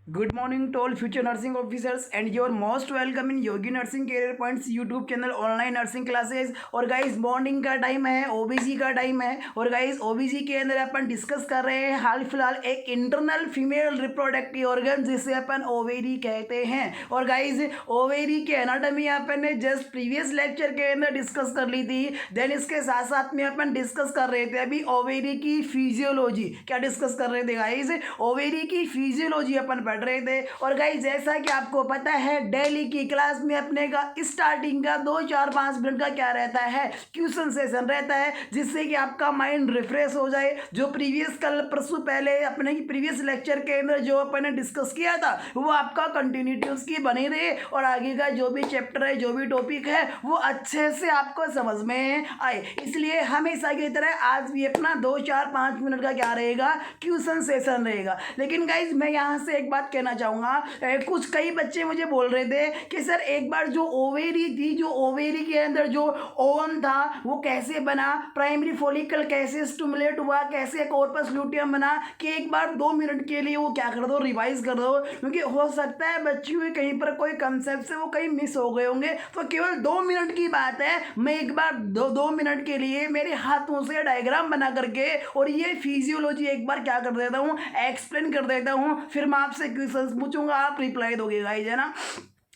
Good morning to all future nursing officers and you're most welcome in Yogi nursing career points YouTube channel online nursing classes. और guys morning का time है, OBC का time है। और guys OBC के अंदर अपन discuss कर रहे हैं हाल फिलहाल एक इंटरनल फीमेल रिप्रोडक्टिव ऑर्गन जिसे अपन ओवेरी कहते हैं। और गाइस ओवेरी के एनाटॉमी अपन ने जस्ट प्रीवियस लेक्चर के अंदर डिस्कस कर ली थी। देन इसके साथ साथ में अपन डिस्कस कर रहे थे अभी ओवेरी की फिजियोलॉजी। क्या डिस्कस कर रहे थे गाइस? ओवेरी की फिजियोलॉजी अपन पढ़ रहे थे। और गाइस जैसा कि आपको पता है डेली की क्लास में अपने का स्टार्टिंग का 2-4-5 मिनट का क्या रहता है, क्वेश्चन सेशन रहता है, जिससे कि आपका माइंड रिफ्रेश हो जाए। जो प्रीवियस कल परसों पहले अपने प्रीवियस लेक्चर के अंदर जो अपन ने डिस्कस किया था वो आपका कंटिन्यूटी उसकी बनी रहे और आगे का जो भी चैप्टर है, जो भी टॉपिक है वो अच्छे से आपको समझ में आए। इसलिए हमेशा की तरह आज भी अपना 2-4-5 मिनट का क्या रहेगा, क्वेश्चन सेशन रहेगा। लेकिन गाइज मैं यहाँ से एक बात कहना चाहूँगा, कुछ कई बच्चे मुझे बोल रहे थे कि सर एक बार जो ओवेरी थी, जो ओवेरी के अंदर जो ओवम था वो कैसे बना, प्राइमरी फॉलिकल कैसे स्टिमुलेट हुआ, कैसे कॉर्पस ल्यूटियम बना, कि एक बार 2 मिनट के लिए वो क्या कर दो, रिवाइज कर दो। क्योंकि हो सकता है बच्चियों के कहीं पर कोई कंसेप्ट से वो कहीं मिस हो गए होंगे। तो केवल 2 मिनट की बात है, मैं एक बार 2 मिनट के लिए मेरे हाथों से डायग्राम बना करके और ये फिजियोलॉजी एक बार क्या कर देता हूँ, एक्सप्लेन कर देता हूँ। फिर मैं आपसे क्वेश्चन पूछूंगा, आप रिप्लाई दोगे गाइज, है ना।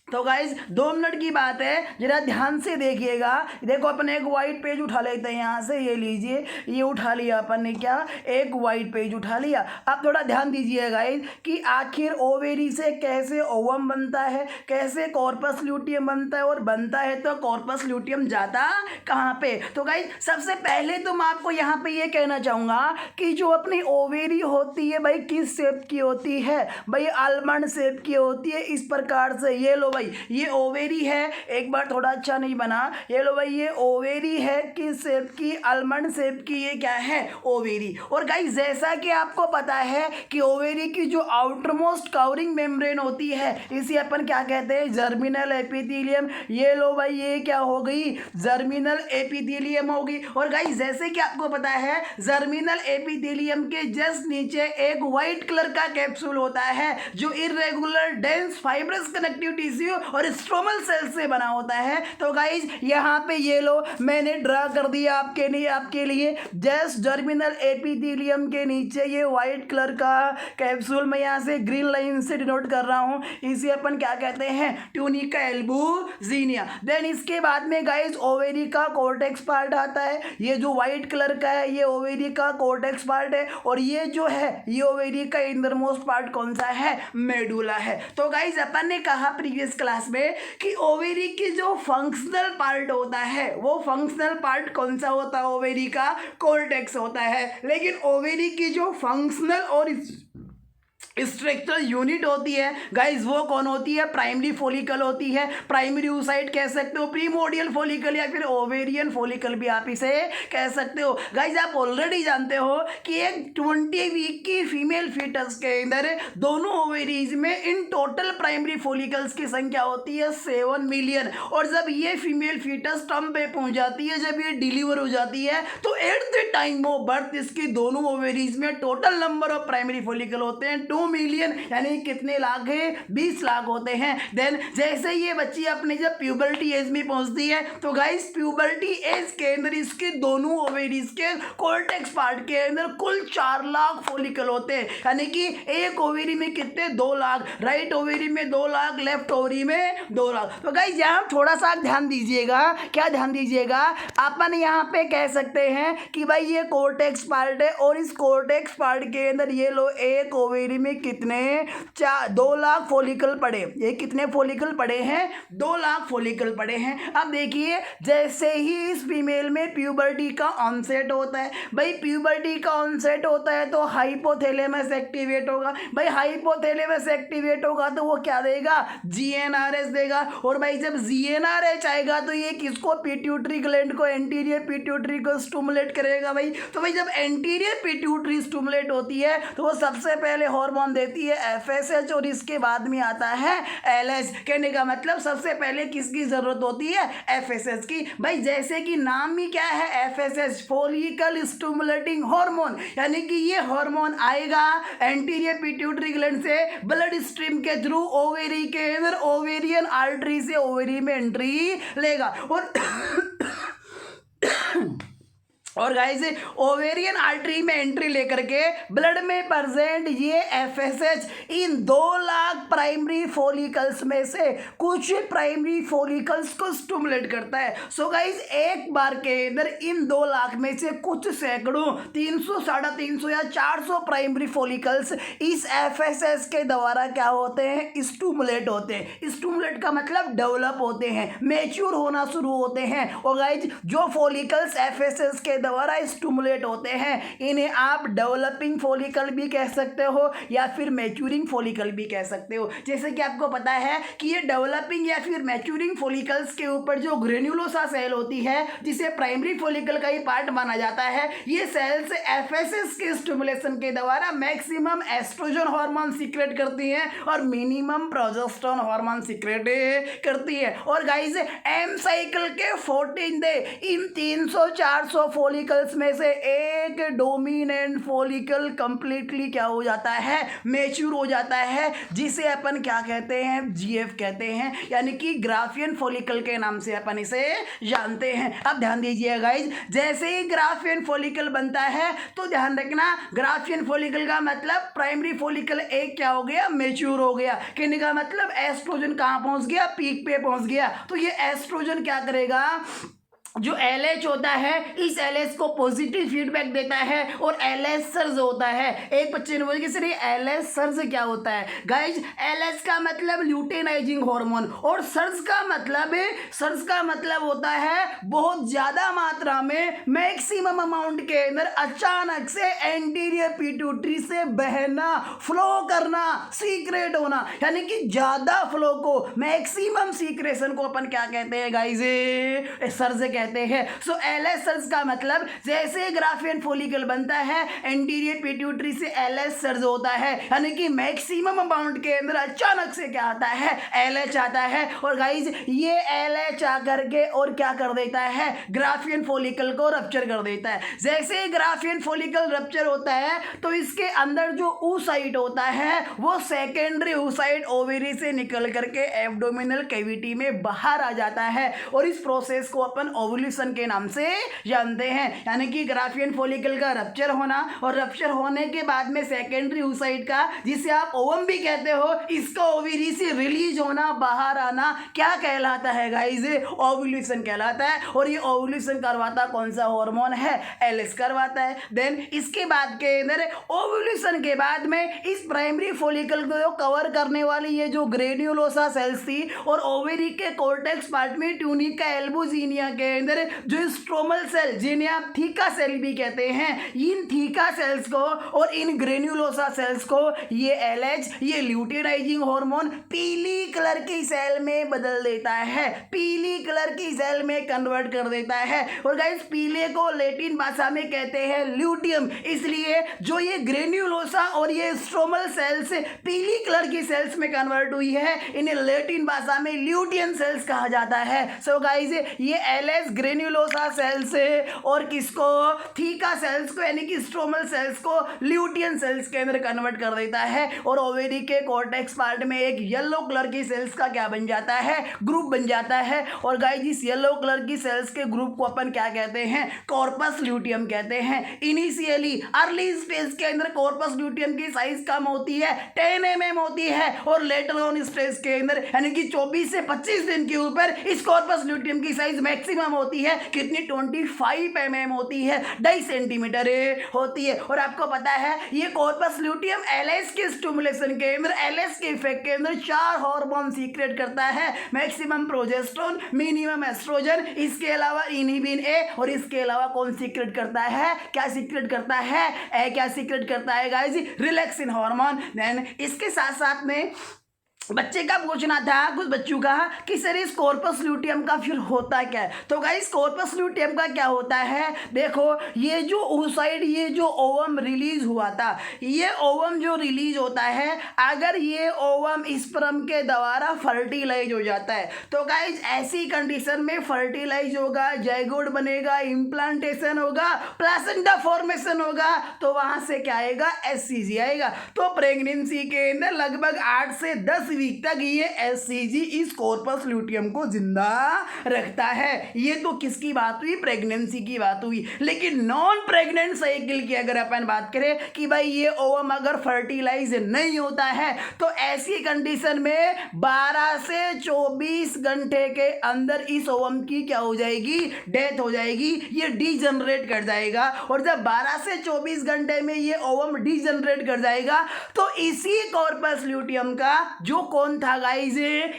तो गाइज 2 मिनट की बात है, जरा ध्यान से देखिएगा। देखो अपन एक वाइट पेज उठा लेते हैं यहाँ से, ये लीजिए, ये उठा लिया अपन ने, क्या एक वाइट पेज उठा लिया। अब थोड़ा ध्यान दीजिए गाइज कि आखिर ओवेरी से कैसे ओवम बनता है, कैसे कॉर्पस ल्यूटियम बनता है, और बनता है तो कॉर्पस ल्यूटियम जाता कहाँ पे। तो गाइज सबसे पहले तो मैं आपको यहाँ पे ये कहना चाहूँगा कि जो अपनी ओवेरी होती है भाई किस शेप की होती है, भाई आलमंड शेप की होती है। इस प्रकार से ये लो भाई, ये ओवेरी है, एक बार थोड़ा अच्छा नहीं बना, ये लो भाई ये ओवेरी है, किस शेप की, आलमंड शेप की, ये क्या है, ओवेरी। और गाइस जैसा कि आपको पता है कि ओवेरी की जो आउटर मोस्ट कवरिंग मेम्ब्रेन होती है इसे अपन क्या कहते हैं, जर्मिनल एपिथेलियम। ये लो भाई ये क्या हो गई, जर्मिनल एपिथेलियम होगी। और गाइस जैसे कि आपको पता है जर्मिनल एपिथेलियम के जस्ट नीचे एक व्हाइट कलर का कैप्सूल होता है जो irregular dense fibrous connective tissue और स्ट्रोमल सेल से बना होता है। तो गाइज यहाँ पे ये लो मैंने ड्रा कर दिया आपके लिए जस्ट जर्मिनल एपिथेलियम के नीचे ये व्हाइट कलर का कैप्सूल, मैं यहाँ से ग्रीन लाइन से डिनोट कर रहा हूँ, इसे अपन क्या कहते हैं, ट्यूनिका एल्बुजिनिया। देन इसके बाद में गाइज ओवेरी का कोर्टेक्स पार्ट आता है, ये जो व्हाइट कलर का है ये ओवेरी का कोर्टेक्स पार्ट है। और ये जो है ये ओवेरी का इंदरमोस्ट पार्ट कौन सा है, मेडुला है। तो गाइज अपन ने कहा प्रीवियस क्लास में कि ओवेरी की जो फंक्शनल पार्ट होता है वो फंक्शनल पार्ट कौन सा होता है, ओवेरी का कोर्टेक्स होता है। लेकिन ओवेरी की जो फंक्शनल और स्ट्रक्चरल यूनिट होती है गाइज वो कौन होती है, प्राइमरी फॉलिकल होती है। प्राइमरी oocyte कह सकते हो, प्रीमोडियल फॉलिकल या फिर ओवेरियन फॉलिकल भी आप इसे कह सकते हो। गाइज आप ऑलरेडी जानते हो कि एक 20 वीक की फीमेल फीटस के अंदर दोनों ओवेरीज में इन टोटल प्राइमरी फॉलिकल्स की संख्या होती है 7 मिलियन। और जब ये फीमेल फीटस टर्म पे पहुंच जाती है, जब ये डिलीवर हो जाती है, तो at the time of birth इसकी दोनों ओवेरीज में total number of primary follicle होते हैं 2 मिलियन, यानी कितने लाख है, 20 लाख होते हैं। देन जैसे ये बच्ची अपने जब प्यूबर्टी एज में पहुंचती है तो गाइस प्यूबर्टी एज के अंदर इसके दोनों ओवेरीज के कोर्टेक्स पार्ट के अंदर कुल 4 लाख फॉलिकल होते हैं। यानी कि एक ओवेरी में कितने, 2 लाख, राइट ओवेरी में 2 लाख, लेफ्ट ओवेरी में 2 लाख। तो गाइस यहाँ थोड़ा सा ध्यान दीजिएगा, क्या ध्यान दीजिएगा, अपन यहाँ पे कह सकते हैं कि भाई ये कोर्टेक्स पार्ट है और इस कोर्टेक्स पार्ट के अंदर ये लो एक ओवेरी में कितने, 2 लाख फॉलिकल पड़े। ये कितने फॉलिकल पड़े हैं, 2 लाख फॉलिकल पड़े हैं। अब देखिए जैसे ही इस फीमेल में प्यूबर्टी का ऑनसेट होता है, भाई प्यूबर्टी का ऑनसेट होता है तो हाइपोथैलेमस एक्टिवेट होगा। भाई हाइपोथैलेमस एक्टिवेट होगा तो वो क्या देगा, जीएनआरएच देगा। और भाई जब जीएनआरएच आएगा तो ये किसको, पिट्यूटरी ग्लैंड को, एंटीरियर पिट्यूटरी को स्टिमुलेट करेगा। भाई तो भाई जब एंटीरियर पिट्यूटरी स्टिमुलेट होती है तो वो सबसे पहले हार्मोन हार्मोन देती है FSH और इसके बाद में आता है LH। कहने का मतलब सबसे पहले किसकी जरूरत होती है? FSH की। भाई जैसे कि नाम ही क्या है, FSH, फॉलिकल स्टिमुलेटिंग हार्मोन, यानी कि ये हार्मोन आएगा एंटीरियर पिट्यूटरी ग्लैंड से ब्लड स्ट्रीम के थ्रू ओवेरी के अंदर, ओवेरियन आर्टरी से ओवेरी में एंट्री लेगा और गाइस ओवेरियन आर्टरी में एंट्री लेकर के ब्लड में प्रेजेंट ये FSH इन 2 लाख प्राइमरी फॉलिकल्स में से कुछ प्राइमरी फॉलिकल्स को स्टिमुलेट करता है। सो गाइस एक बार के अंदर इन 2 लाख में से कुछ सैकड़ों 300, 350 या 400 प्राइमरी फॉलिकल्स इस FSH के द्वारा क्या होते हैं? स्टिमुलेट होते हैं। स्टिमुलेट का मतलब डेवलप होते हैं, मैच्योर होना शुरू होते हैं। और गाइस जो फॉलिकल्स FSH के द्वारा स्टिमुलेट होते हैं इन्हें आप डेवलपिंग फॉलिकल भी कह सकते हो या फिर मैच्योरिंग फॉलिकल भी कह सकते हो। जैसे कि आपको पता है कि ये डेवलपिंग या फिर मैच्योरिंग फॉलिकल्स के ऊपर जो ग्रेन्युलोसा सेल होती है, जिसे प्राइमरी फॉलिकल का ही पार्ट माना जाता है, ये सेल्स FSH के स्टिमुलेशन के द्वारा मैक्सिमम एस्ट्रोजन हार्मोन सीक्रेट करती हैं और मिनिमम प्रोजेस्टेरोन हार्मोन सीक्रेट करती है। और गाइस एम साइकिल के 14 डे इन 300-400 फॉलिकल्स में से एक डोमिनेंट फॉलिकल कंप्लीटली क्या हो जाता है? मैच्योर हो जाता है, जिसे अपन क्या कहते हैं? GF कहते हैं, यानी कि ग्राफियन फॉलिकल के नाम से अपन इसे जानते हैं। अब ध्यान दीजिए गाइज, जैसे ही ग्राफियन फॉलिकल बनता है तो ध्यान रखना ग्राफियन फॉलिकल का मतलब प्राइमरी फॉलिकल एक क्या हो गया? मैच्योर हो गया। कहने का मतलब एस्ट्रोजन कहाँ पहुंच गया? पीक पे पहुंच गया। तो ये एस्ट्रोजन क्या करेगा? जो LH होता है इस LH को पॉजिटिव फीडबैक देता है और LH सर्ज होता है। एक बच्चे ने बोला कि सर ये LH सर्ज क्या होता है? गाइज LH का मतलब ल्यूटेनाइजिंग हार्मोन और सर्ज का मतलब होता है बहुत ज्यादा मात्रा में मैक्सिमम अमाउंट के अंदर अचानक से एंटीरियर पिट्यूटरी से बहना, फ्लो करना, सीक्रेट होना, यानी कि ज्यादा फ्लो को, मैक्सिमम सीक्रेशन को अपन क्या कहते हैं गाइज? सर्ज कहते हैं। सो LH सर्ज का मतलब जैसे ग्राफियन फॉलिकल बनता है एंटीरियर पिट्यूटरी से LH सर्ज होता है, यानी कि मैक्सिमम अमाउंट के अंदर अचानक से क्या आता है? LH आता है। और गाइज ये LH आकर के और क्या कर देता है? ग्राफियन फॉलिकल को रप्चर कर देता है। जैसे ग्राफियन फॉलिकल रप्चर होता है तो इसके अंदर जो oocyte होता है वो सेकेंडरी oocyte ओवेरी से निकल करके एब्डोमिनल कैविटी में बाहर आ जाता है और इस प्रोसेस को अपन ओवुलेशन के नाम से जानते हैं। यानी कि ग्राफियन फॉलिकल का रप्चर होना और रप्चर होने के बाद में सेकेंडरी oocyte का, जिसे आप ओवम भी कहते हो, इसका ओवरी से रिलीज होना, बाहर आना क्या कहलाता है गाइस? ओवुलेशन कहलाता है। और ये ओवुलेशन करवाता कौन सा हार्मोन है? LH करवाता है। देन इसके बाद के अंदर ओवुलेशन के बाद में इस प्राइमरी फॉलिकल को कवर करने वाली ये जो ग्रेन्युलोसा सेल्स थी और ओवरी के कोर्टेक्स पार्ट में ट्यूनिका एल्बुजिनिया के अंदर जो स्ट्रोमल सेल, जिन्हें आप थीका सेल भी कहते हैं, इन थीका सेल्स को और इन ग्रेन्युलोसा सेल्स को ये LH, ये ल्यूटेनाइजिंग हार्मोन पीली कलर की सेल में बदल देता है, पीली कलर की सेल में कन्वर्ट कर देता है। और गाइस पीले को लैटिन भाषा में कहते हैं ल्यूटियम, इसलिए जो ये ग्रेन्युलोसा और ये स्ट्रोमल सेल्स पीली कलर की सेल्स में कन्वर्ट हुई है, इन्हें लैटिन भाषा में ल्यूटियन सेल्स कहा जाता है। सो गाइस ये LH ग्रेन्युलोसा सेल्स और किसको? थीका सेल्स को, यानी कि स्ट्रोमल सेल्स को ल्यूटियन सेल्स के अंदर कन्वर्ट कर देता है और ओवेरी के कॉर्टेक्स पार्ट में एक येलो कलर की सेल्स का क्या बन जाता है? ग्रुप बन जाता है। और गाइस इस येलो कलर की सेल्स के ग्रुप को अपन क्या कहते हैं? कॉर्पस ल्यूटियम कहते हैं। इनिशियली अर्ली स्टेज के अंदर कॉर्पस ल्यूटियम की साइज कम होती है, 10 mm होती है और लेटर ऑन स्टेज के अंदर यानी कि 24 से 25 दिन के ऊपर इस कॉर्पस ल्यूटियम की साइज मैक्सिमम होती है। कितनी? 25 mm होती है, 2.5 सेंटीमीटर होती है। और आपको पता है ये कॉर्पस ल्यूटियम LH के स्टिमुलेशन के अंदर, LH के इफेक्ट के अंदर 4 हार्मोन सीक्रेट करता है, मैक्सिमम प्रोजेस्टेरोन, मिनिमम एस्ट्रोजन, इसके अलावा इनहिबिन A, और इसके अलावा कौन सीक्रेट करता है? क्या सीक्रेट करता है? क्या सीक्रेट करता है गाइस? Relaxin hormone. देन इसके साथ साथ में बच्चे का पूछना था कुछ बच्चों का कि सर इस कॉर्पस ल्यूटियम का फिर होता क्या है। तो गाइस कॉर्पस ल्यूटियम का क्या होता है, देखो ये जो oocyte ये जो ओवम रिलीज हुआ था, ये ओवम जो रिलीज होता है, अगर ये ओवम स्पर्म के द्वारा फर्टिलाइज हो जाता है तो गाइस ऐसी कंडीशन में फर्टिलाइज होगा, जाइगोट बनेगा, इम्प्लांटेशन होगा, प्लेसेंटा फॉर्मेशन होगा, तो वहां से क्या आएगा, एससीजी आएगा। तो प्रेगनेंसी के अंदर लगभग 8 से 10 वीक तक ये एससीजी इस कॉर्पस ल्यूटियम को जिंदा रखता है। ये तो किसकी बात हुई, प्रेगनेंसी की बात हुई। लेकिन नॉन प्रेग्नेंट साइकिल की अगर अपन बात करें कि भाई ये ओवम अगर फर्टिलाइज नहीं होता है तो ऐसी कंडीशन में 12 से 24 घंटे के अंदर इस ओवम की क्या हो जाएगी, डेथ हो जाएगी, ये डीजनरेट कर जाएगा। और जब 12 से 24 घंटे में ये ओवम डीजनरेट कर जाएगा तो इसी कॉर्पस ल्यूटियम का जो कौन था गाइस,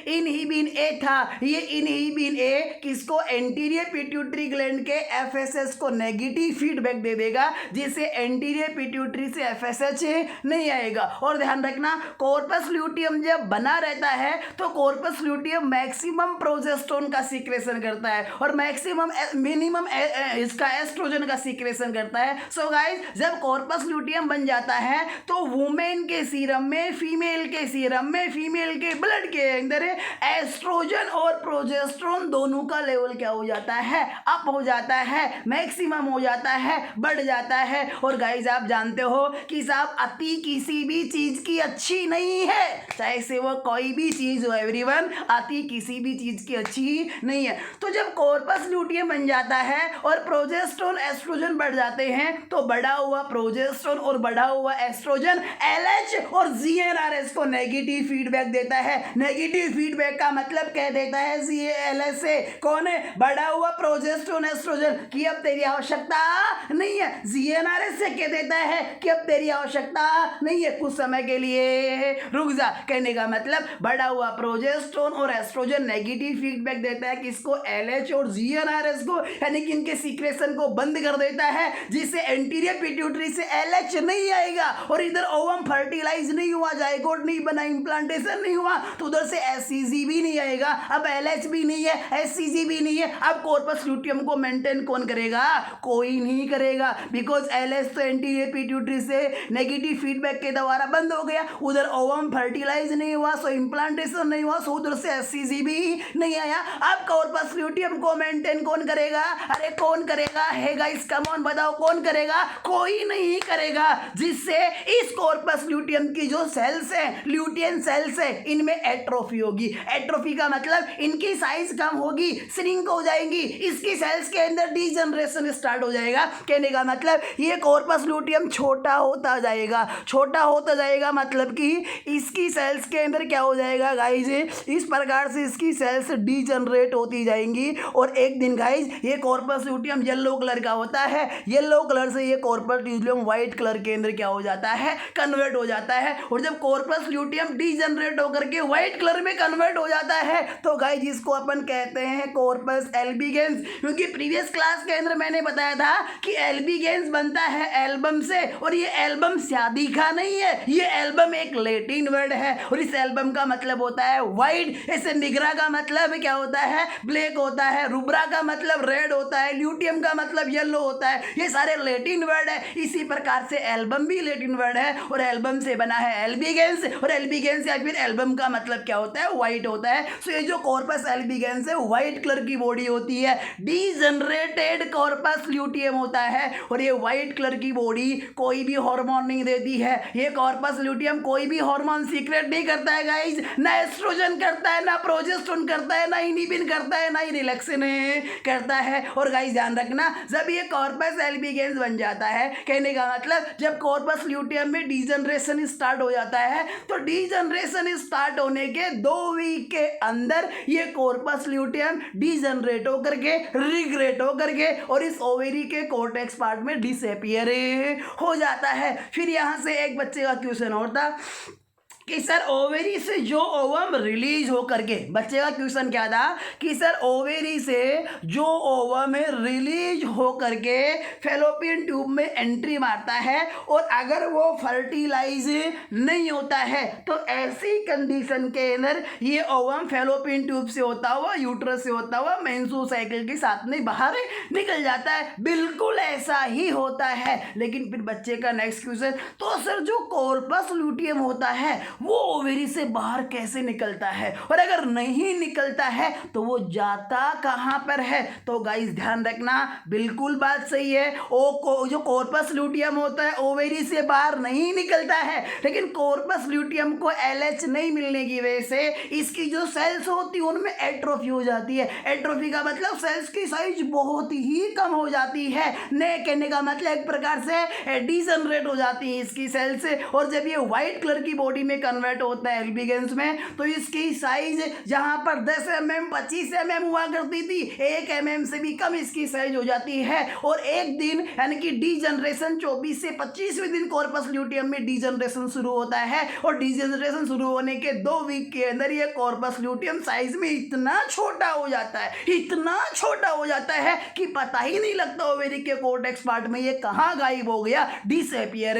इनहिबिन ए था। ये इनहिबिन ए किसको, एंटीरियर पिट्यूटरी ग्लैंड के एफएसएच को नेगेटिव फीडबैक दे देगा, जिससे एंटीरियर पिट्यूटरी से एफएसएच नहीं आएगा। और ध्यान रखना कॉर्पस ल्यूटियम जब बना रहता है तो कॉर्पस ल्यूटियम मैक्सिमम प्रोजेस्टेरोन का सीक्रेशन करता है और मैक्सिमम मिनिमम इसका एस्ट्रोजन का सीक्रेशन करता है। सो गाइस जब कॉर्पस ल्यूटियम बन जाता है तो वुमेन के सीरम में, फीमेल के सीरम में, फीमेल के ब्लड के अंदर एस्ट्रोजन और प्रोजेस्टेरोन दोनों का लेवल क्या हो जाता है, अप हो जाता है, मैक्सिमम हो जाता है, बढ़ जाता है। और गाइस आप जानते हो कि साहब अति किसी भी चीज की अच्छी नहीं है, चाहे से वो कोई भी चीज हो एवरीवन, अति किसी भी चीज की अच्छी नहीं है। तो जब कॉर्पस ल्यूटियम बन जाता है और प्रोजेस्टेरोन एस्ट्रोजन बढ़ जाते हैं तो बढ़ा हुआ प्रोजेस्टेरोन और बढ़ा हुआ एस्ट्रोजन एलएच और जीएनआरएस को नेगेटिव फीडबैक देता है। नेगेटिव फीडबैक का मतलब कह देता है जीएलएस से, कौन है, बढ़ा हुआ प्रोजेस्टेरोन एस्ट्रोजन कि अब तेरी आवश्यकता नहीं है। जीएनआरएस से कह देता है कि अब तेरी आवश्यकता नहीं है, कुछ समय के लिए रुक जा। कहने का मतलब बढ़ा हुआ प्रोजेस्टेरोन और एस्ट्रोजन नेगेटिव फीडबैक देता है किसको, एलएच और जीएनआरएस को, यानी कि इनके सीक्रेशन को बंद कर देता है, जिससे एंटीरियर पिट्यूटरी से एलएच नहीं आएगा और इधर ओवम फर्टिलाइज नहीं हुआ, जाइगोट नहीं बना, इम्प्लांटेशन नहीं हुआ, तो उधर से एससीजी भी नहीं आएगा। अब एलएच भी नहीं है, एससीजी भी नहीं है, अब कॉर्पस ल्यूटियम को मेंटेन कौन करेगा, कोई नहीं करेगा, बिकॉज एलएच तो एंटीरियर पिट्यूटरी से नेगेटिव फीडबैक के द्वारा बंद हो गया, उधर ओवम फर्टिलाइज नहीं हुआ, सो इम्प्लांटेशन नहीं हुआ, सो उधर से एससीजी भी नहीं आया। अब कॉर्पस ल्यूटियम को मेंटेन कौन करेगा, अरे कौन करेगा, है गाइस कम ऑन बताओ कौन करेगा, कोई नहीं करेगा, जिससे इस कॉर्पस ल्यूटियम की जो सेल्स है, ल्यूटियन सेल्स है, इनमें एट्रोफी होगी। एट्रोफी का मतलब इनकी साइज कम होगी, श्रिंक हो जाएंगी, इसकी सेल्स के अंदर डीजनरेशन स्टार्ट हो जाएगा। कहने का मतलब ये कॉर्पस ल्यूटियम छोटा होता जाएगा, छोटा होता जाएगा, मतलब कि इसकी सेल्स के अंदर क्या हो जाएगा गाइस, इस प्रकार से इसकी सेल्स डीजनरेट होती जाएंगी और एक दिन गाइस ये कॉर्पस ल्यूटियम येलो कलर का होता है, येलो कलर से ये कॉर्पस ल्यूटियम व्हाइट कलर के अंदर क्या हो जाता है, कन्वर्ट हो जाता है। और जब कॉर्पस ल्यूटियम डीजनरेट होकर के व्हाइट कलर में कन्वर्ट हो जाता है तो गाइस इसको अपन कहते हैं कॉर्पस एल्बिगेंस। क्योंकि प्रीवियस क्लास के अंदर मैंने बताया था कि एल्बिगेंस बनता है एल्बम से, और ये एल्बम शादी का नहीं है, ये एल्बम एक लैटिन वर्ड है और इस एल्बम का मतलब होता है व्हाइट। ऐसे निग्रा का मतलब क्या होता है, ब्लैक होता है, रुब्रा का मतलब रेड होता है, ल्यूटियम का मतलब येलो होता है, ये सारे लैटिन वर्ड है। इसी प्रकार से एल्बम भी लैटिन वर्ड है और एल्बम से बना है एल्बिगेंस, और एल्बिगेंस या फिर एल्बम का मतलब क्या होता है, व्हाइट होता है। सो ये जो कॉर्पस एल्बिगेंस है व्हाइट कलर की बॉडी होती है, डीजनरेटेड कॉर्पस ल्यूटियम होता है और ये व्हाइट कलर की बॉडी कोई भी हार्मोन नहीं देती है। ये कॉर्पस ल्यूटियम कोई भी हार्मोन सीक्रेट नहीं करता है गाइस, ना एस्ट्रोजन करता है, ना प्रोजेस्टेरोन करता है, ना इनहिबिन करता है, ना ही रिलैक्सिन करता है। और गाइस ध्यान रखना जब ये कॉर्पस एल्बिगेंस बन जाता है, कहने का मतलब जब कॉर्पस ल्यूटियम में डीजनरेशन स्टार्ट हो जाता है तो डीजनरेशन स्टार्ट होने के 2 वीक के अंदर ये कॉर्पस ल्यूटियम डीजनरेट होकर के, रिग्रेट होकर के और इस ओवेरी के कॉर्टेक्स पार्ट में डिसअपीयर हो जाता है। फिर यहाँ से एक बच्चे का क्वेश्चन और था कि सर ओवेरी से जो ओवम रिलीज हो करके, बच्चे का क्वेश्चन क्या था कि सर ओवेरी से जो ओवम रिलीज हो करके फेलोपियन ट्यूब में एंट्री मारता है और अगर वो फर्टिलाइज नहीं होता है तो ऐसी कंडीशन के अंदर ये ओवम फेलोपियन ट्यूब से होता हुआ, यूट्रस से होता हुआ मेंस्ट्रुअल साइकिल के साथ में बाहर निकल जाता है। बिल्कुल ऐसा ही होता है। लेकिन फिर बच्चे का नेक्स्ट क्वेश्चन, तो सर जो कॉर्पस लूटियम होता है वो ओवेरी से बाहर कैसे निकलता है, और अगर नहीं निकलता है तो वो जाता कहां पर है? तो गाइस ध्यान रखना, बिल्कुल बात सही है। जो कॉर्पस लूटियम होता है ओवेरी से बाहर नहीं निकलता है, लेकिन कॉर्पस लूटियम को एलएच नहीं मिलने की वजह से इसकी जो सेल्स होती है उनमें एट्रोफी हो जाती है। एट्रोफी का मतलब सेल्स की साइज बहुत ही कम हो जाती है। ने कहने का मतलब एक प्रकार से डिजनरेट हो जाती है इसकी सेल्स। और जब ये व्हाइट कलर की बॉडी में कन्वर्ट होता है एल्बिगेंस में, तो इसकी साइज जहां पर 10 mm 25 mm हुआ करती थी, 1 mm से भी कम इसकी साइज हो जाती है। और एक दिन यानी कि डीजनरेशन 24 से 25वें दिन कॉर्पस ल्यूटियम में डीजनरेशन शुरू होता है, और डीजनरेशन शुरू होने के 2 वीक के अंदर ये कॉर्पस ल्यूटियम साइज में इतना छोटा हो जाता है, इतना छोटा हो जाता है कि पता ही नहीं लगता ओवेरी के कॉर्टेक्स पार्ट में ये कहाँ गायब हो गया, डिसअपीयर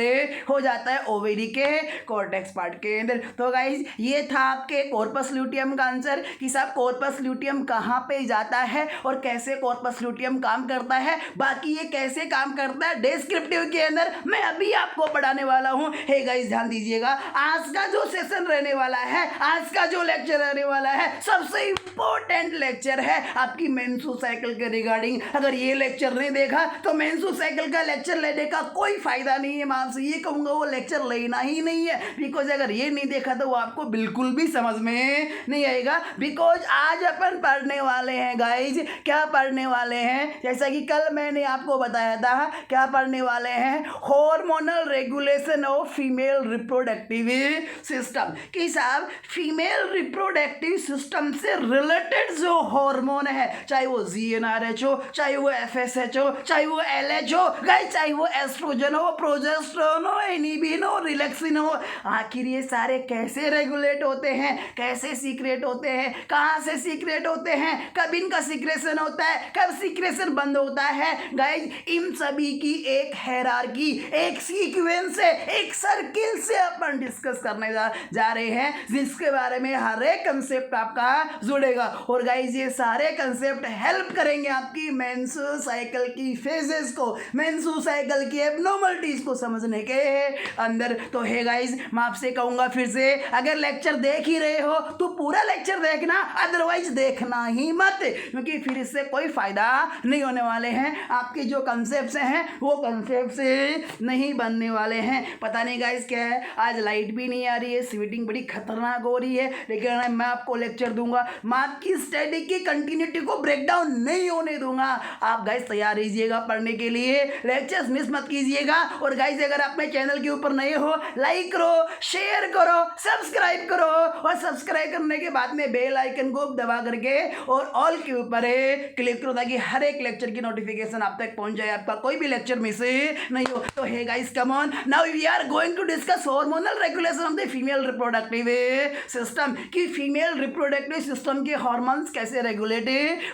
हो जाता है ओवेरी के कॉर्टेक्स पार्ट के अंदर। तो गाइज ये था आपके कॉर्पस ल्यूटियम का आंसर कि साहब कॉर्पस ल्यूटियम कहाँ पे जाता है और कैसे कॉर्पस ल्यूटियम काम करता है। बाकी ये कैसे काम करता है डिस्क्रिप्टिव के अंदर मैं अभी आपको पढ़ाने वाला हूँ। हे गाइज ध्यान दीजिएगा, आज का जो सेशन रहने वाला है, आज का जो लेक्चर रहने वाला है, सबसे इंपॉर्टेंट लेक्चर है आपकी मेंस्ट्रुअल साइकिल के रिगार्डिंग। अगर ये लेक्चर नहीं देखा तो मेंस्ट्रुअल साइकिल का लेक्चर लेने का कोई फायदा नहीं है। मैं आपसे ये कहूंगा वो लेक्चर लेना ही नहीं है, बिकॉज अगर ये नहीं देखा तो वो आपको बिल्कुल भी समझ में नहीं आएगा। बिकॉज आज अपन पढ़ने वाले हैं गाइज, क्या पढ़ने वाले हैं, जैसा कि कल मैंने आपको बताया था, क्या पढ़ने वाले हैं, hormonal regulation of female reproductive system. कि साहब फीमेल रिप्रोडक्टिव सिस्टम से रिलेटेड जो हार्मोन है, चाहे वो जीएनआरएच हो, चाहे वो एफएसएच हो, चाहे वो एलएच हो, गाइस चाहे वो एस्ट्रोजन हो, प्रोजेस्टेरोन हो, इनिबिन हो, रिलैक्सिन हो, आखिर ये सारे कैसे रेगुलेट होते हैं, कैसे सीक्रेट होते हैं, कहाँ से सीक्रेट होते हैं, कब इनका सीक्रेशन होता है, कब सीक्रेशन बंद होता है। गाइस इन सभी की एक हायरार्की, एक सीक्वेंस से, एक सर्किल से अपन डिस्कस करने जा रहे हैं, जिसके बारे में हर एक कंसेप्ट आपका जुड़ेगा। और गाइस ये सारे कंसेप्ट हेल्प करेंगे आपकी मेंस्ट्रुअल साइकिल की फेजेस को, मेंस्ट्रुअल साइकिल की एब्नॉर्मलिटीज को समझने के अंदर। तो हे गाइस मैं आपसे कहूंगा फिर से, अगर लेक्चर देख ही रहे हो तो पूरा लेक्चर देखना, अदरवाइज देखना ही मत, क्योंकि फिर इससे कोई फायदा नहीं होने वाले हैं। आपके जो कंसेप्ट हैं वो कंसेप्ट नहीं बनने वाले हैं। पता नहीं गाइस क्या है, आज लाइट भी नहीं आ रही है, स्वीटिंग बड़ी खतरनाक हो रही है, लेकिन मैं आपको लेक्चर दूंगा, मैं आपकी स्टडी की कंटिन्यूटी को ब्रेक डाउन नहीं होने दूंगा। आप गाइस तैयार रहिएगा पढ़ने के लिए, लेक्चर्स मिस मत कीजिएगा। और गाइस अगर आप मेरे चैनल के ऊपर नए हो, लाइक करो, शेयर करो, सब्सक्राइब करो, और सब्सक्राइब करने के बाद में बेल आइकन को दबा करके और ऑल के ऊपर क्लिक करो, ताकि हर एक लेक्चर की नोटिफिकेशन आप तक पहुंच जाए, आपका कोई भी लेक्चर मिस नहीं हो। तो hey guys come on, now we are going to discuss hormonal regulation of the female reproductive system, कि फीमेल रिप्रोडक्टिव सिस्टम के हार्मोन्स कैसे रेगुलेट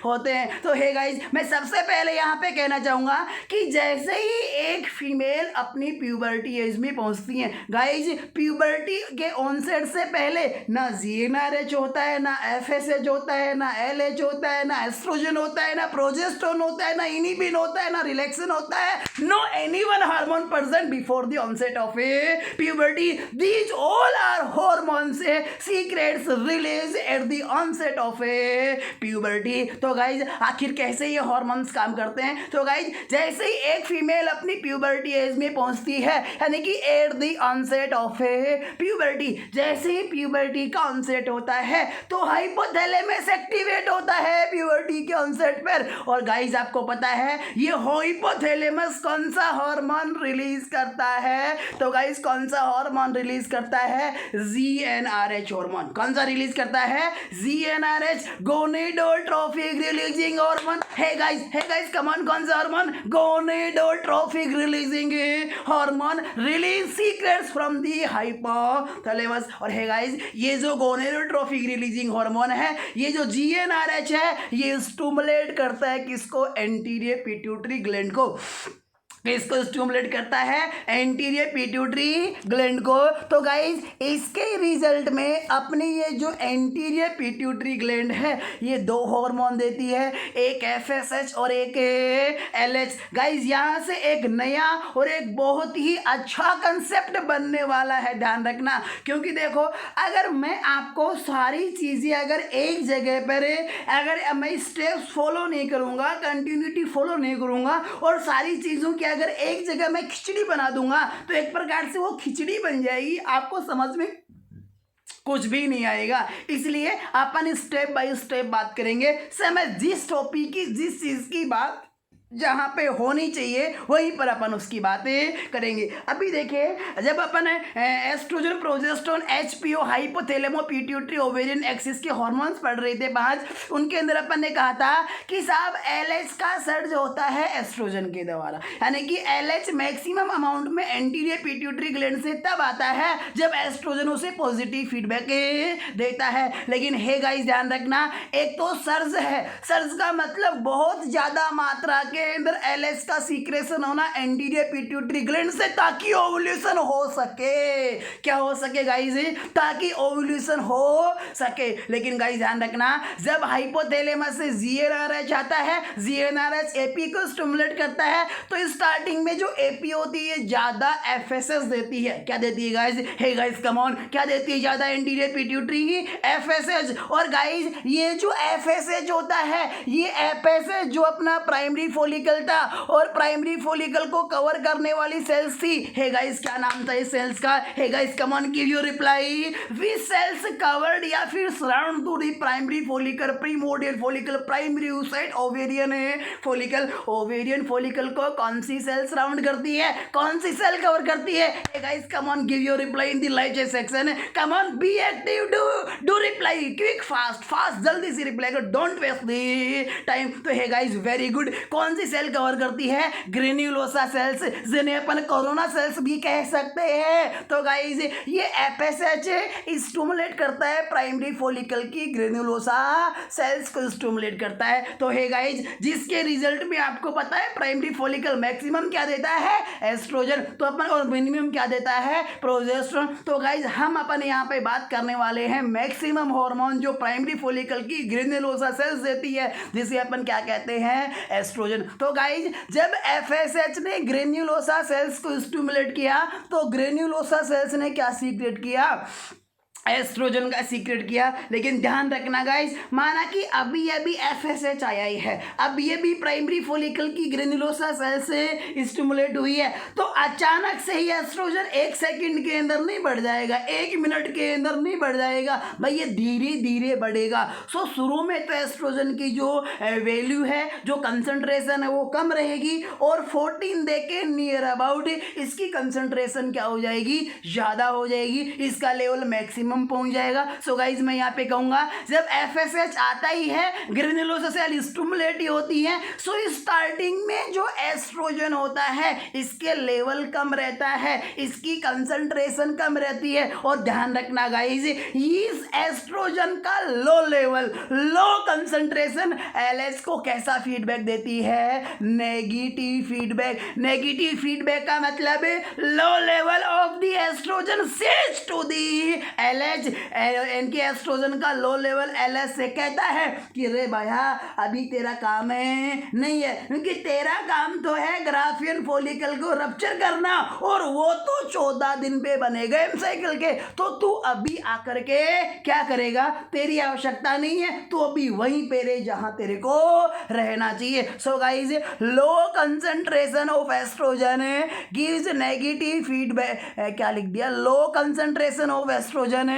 होते हैं। तो हे गाइस मैं सबसे पहले यहाँ पे कहना चाहूंगा कि जैसे ही एक फीमेल अपनी प्यूबर्टी एज में पहुंचती है, गाइस प्यूबर्टी के ऑनसेट से पहले ना जीएनआरएच होता है, ना एफएसएच होता है, ना एलएच होता है, ना एस्ट्रोजन होता है, ना प्रोजेस्टेरोन होता है, ना इनिबिन होता है, ना रिलैक्सिन होता है, no any one hormone present before the onset of a puberty. These all are hormones secrets release at the onset of a puberty. तो गाइज आखिर कैसे ये हार्मोन्स काम करते हैं? तो गाइज जैसे ही एक फीमेल अपनी प्यूबर्टी एज में पहुंचती है, यानी कि at the onset of a puberty, जैसे ही प्यूबर्टी का ऑनसेट होता है तो हाइपोथैलेमस एक्टिवेट होता है प्यूबर्टी के ऑनसेट पर। और गाइज आपको पता है ये हाइपोथैलेमस कौन सा हार्मोन रिलीज करता है? तो गाइज कौन सा हार्मोन रिलीज करता है? GnRH hormone. कौन सा रिलीज करता है? GnRH, gonadotropic releasing hormone. Hey guys come on, कौन सा hormone? Gonadotropic releasing hormone release secrets from the hypothalamus hypothalamus. और है गाइस, ये जो गोनेडोट्रोफिक रिलीजिंग हार्मोन है, ये जो GnRH है, ये स्टिमुलेट करता है किसको? एंटीरियर पिट्यूटरी ग्लैंड को। किसको स्टिमुलेट करता है? एंटीरियर पिट्यूटरी ग्लैंड को। तो गाइज इसके रिजल्ट में अपनी ये जो एंटीरियर पिट्यूटरी ग्लैंड है, ये दो हार्मोन देती है, एक FSH और एक LH। गाइज यहाँ से एक नया और एक बहुत ही अच्छा कंसेप्ट बनने वाला है, ध्यान रखना। क्योंकि देखो, अगर मैं आपको सारी चीज़ें अगर एक जगह पर अगर मैं स्टेप्स फॉलो नहीं करूँगा, कंटिन्यूटी फॉलो नहीं करूँगा, और सारी चीज़ों की अगर एक जगह मैं खिचड़ी बना दूंगा, तो एक प्रकार से वो खिचड़ी बन जाएगी, आपको समझ में कुछ भी नहीं आएगा। इसलिए अपन स्टेप बाय स्टेप बात करेंगे। समय जिस टॉपिक की, जिस चीज़ की बात जहाँ पे होनी चाहिए वहीं पर अपन उसकी बातें करेंगे। अभी देखिए, जब अपन estrogen, progesterone, HPO, hypothalamo pituitary ovarian axis के हार्मोन्स पढ़ रहे थे 5, उनके अंदर अपन ने कहा था कि साहब LH का सर्ज होता है एस्ट्रोजन के द्वारा, यानी कि LH मैक्सिमम अमाउंट में एंटीरियर पिट्यूटरी ग्लैंड से तब आता है जब एस्ट्रोजन उसे पॉजिटिव फीडबैक देता है। लेकिन हे गाइस ध्यान रखना, एक तो सर्ज है, सर्ज का मतलब बहुत ज़्यादा मात्रा के अंदर LH का सीक्रेशन होना एंटीरियर पिट्यूटरी ग्लैंड से, ताकि ओव्यूलेशन हो सके। क्या हो सके गाइस? ताकि ओव्यूलेशन हो सके। लेकिन गाइस ध्यान रखना, जब हाइपोथैलेमस से GnRH आता है, GnRH AP को स्टिमुलेट करता है, तो स्टार्टिंग में जो AP होती है ज़्यादा FSH देती है। क्या देती है guys? Hey guys come on, क्या देती है ज़्यादा? एंटीरियर पिट्यूटरी ही FSH। और गाइस ये जो FSH होता है, ये FSH जो अपना प्राइमरी फॉलिकल था, और प्राइमरी फॉलिकल को कवर करने वाली सेल्स थी। हे गाइस क्या नाम था इस सेल्स का? Hey guys come on, give your reply. Which cells covered या फिर surround to the primary follicle, primordial follicle, primary oocyte, ovarian follicle. Ovarian follicle को कौन सी सेल सराउंड करती है? कौन सी सेल कवर करती है? Hey guys come on, give your reply in the live chat section. Come on, be active, do reply, quick, fast, जल्दी से reply करो, डोंट वेस्ट द टाइम। तो हे गाइस वेरी गुड। कौन सी cell cover करती है? Granulosa sales, जिन्हें अपन corona sales भी कह सकते हैं। तो गाइस ये FSH स्टिमुलेट करता है प्राइमरी फॉलिकल की ग्रेन्युलोसा सेल्स को स्टिमुलेट करता है। तो हे गाइस, जिसके रिजल्ट में आपको पता है प्राइमरी फॉलिकल मैक्सिमम क्या देता है? एस्ट्रोजन। तो अपन और मिनिमम क्या देता है? प्रोजेस्टेरोन। तो गाइस हम अपन यहाँ पे बात करने वाले हैं मैक्सिमम हार्मोन जो प्राइमरी फॉलिकल की ग्रेन्युलोसा सेल्स देती है, जिसे अपन क्या कहते हैं? एस्ट्रोजन। तो गाइज जब FSH ने ग्रेन्युलोसा सेल्स को स्टिमुलेट किया, तो ग्रेन्युलोसा सेल्स ने क्या सीक्रेट किया? एस्ट्रोजन का सीक्रेट किया। लेकिन ध्यान रखना गाइस, माना कि अभी अभी FSH आया ही है, अब ये भी प्राइमरी फॉलिकल की ग्रेन्युलोसा सेल से स्टिमुलेट हुई है, तो अचानक से ही एस्ट्रोजन 1 सेकंड के अंदर नहीं बढ़ जाएगा, 1 मिनट के अंदर नहीं बढ़ जाएगा भाई, ये धीरे धीरे बढ़ेगा। सो शुरू में तो एस्ट्रोजन की जो वैल्यू है, जो कंसंट्रेशन है, वो कम रहेगी, और 14 डे के नियर अबाउट इसकी कंसंट्रेशन क्या हो जाएगी? ज़्यादा हो जाएगी, इसका लेवल मैक्सिमम पहुंच जाएगा। सो गाइज मैं यहाँ पे कहूंगा, जब FSH आता ही है, ग्रेन्युलोसा सेल स्टिमुलेट ही होती है, सो स्टार्टिंग में जो एस्ट्रोजन होता है इसके लेवल कम रहता है, इसकी कंसंट्रेशन कम रहती है। और ध्यान रखना गाइज, इस एस्ट्रोजन का low level, low concentration LH को कैसा फीडबैक देती है? Negative feedback. नेगेटिव फीडबैक का मतलब low level of the estrogen says to the LH। इनके एस्ट्रोजन का लो लेवल LH से कहता है कि रे भैया अभी तेरा काम है नहीं है, क्योंकि तेरा काम तो है ग्राफियन फॉलिकल को रप्चर करना, और वो तो 14 दिन पे बनेगा एम साइकिल के, तो तू अभी आकर के क्या करेगा? तेरी आवश्यकता नहीं है, तो अभी वहीं पे रहे जहां तेरे को रहना चाहिए। So guys low concentration of estrogen gives negative feedback. क्या लिख दिया? लो concentration of oestrogen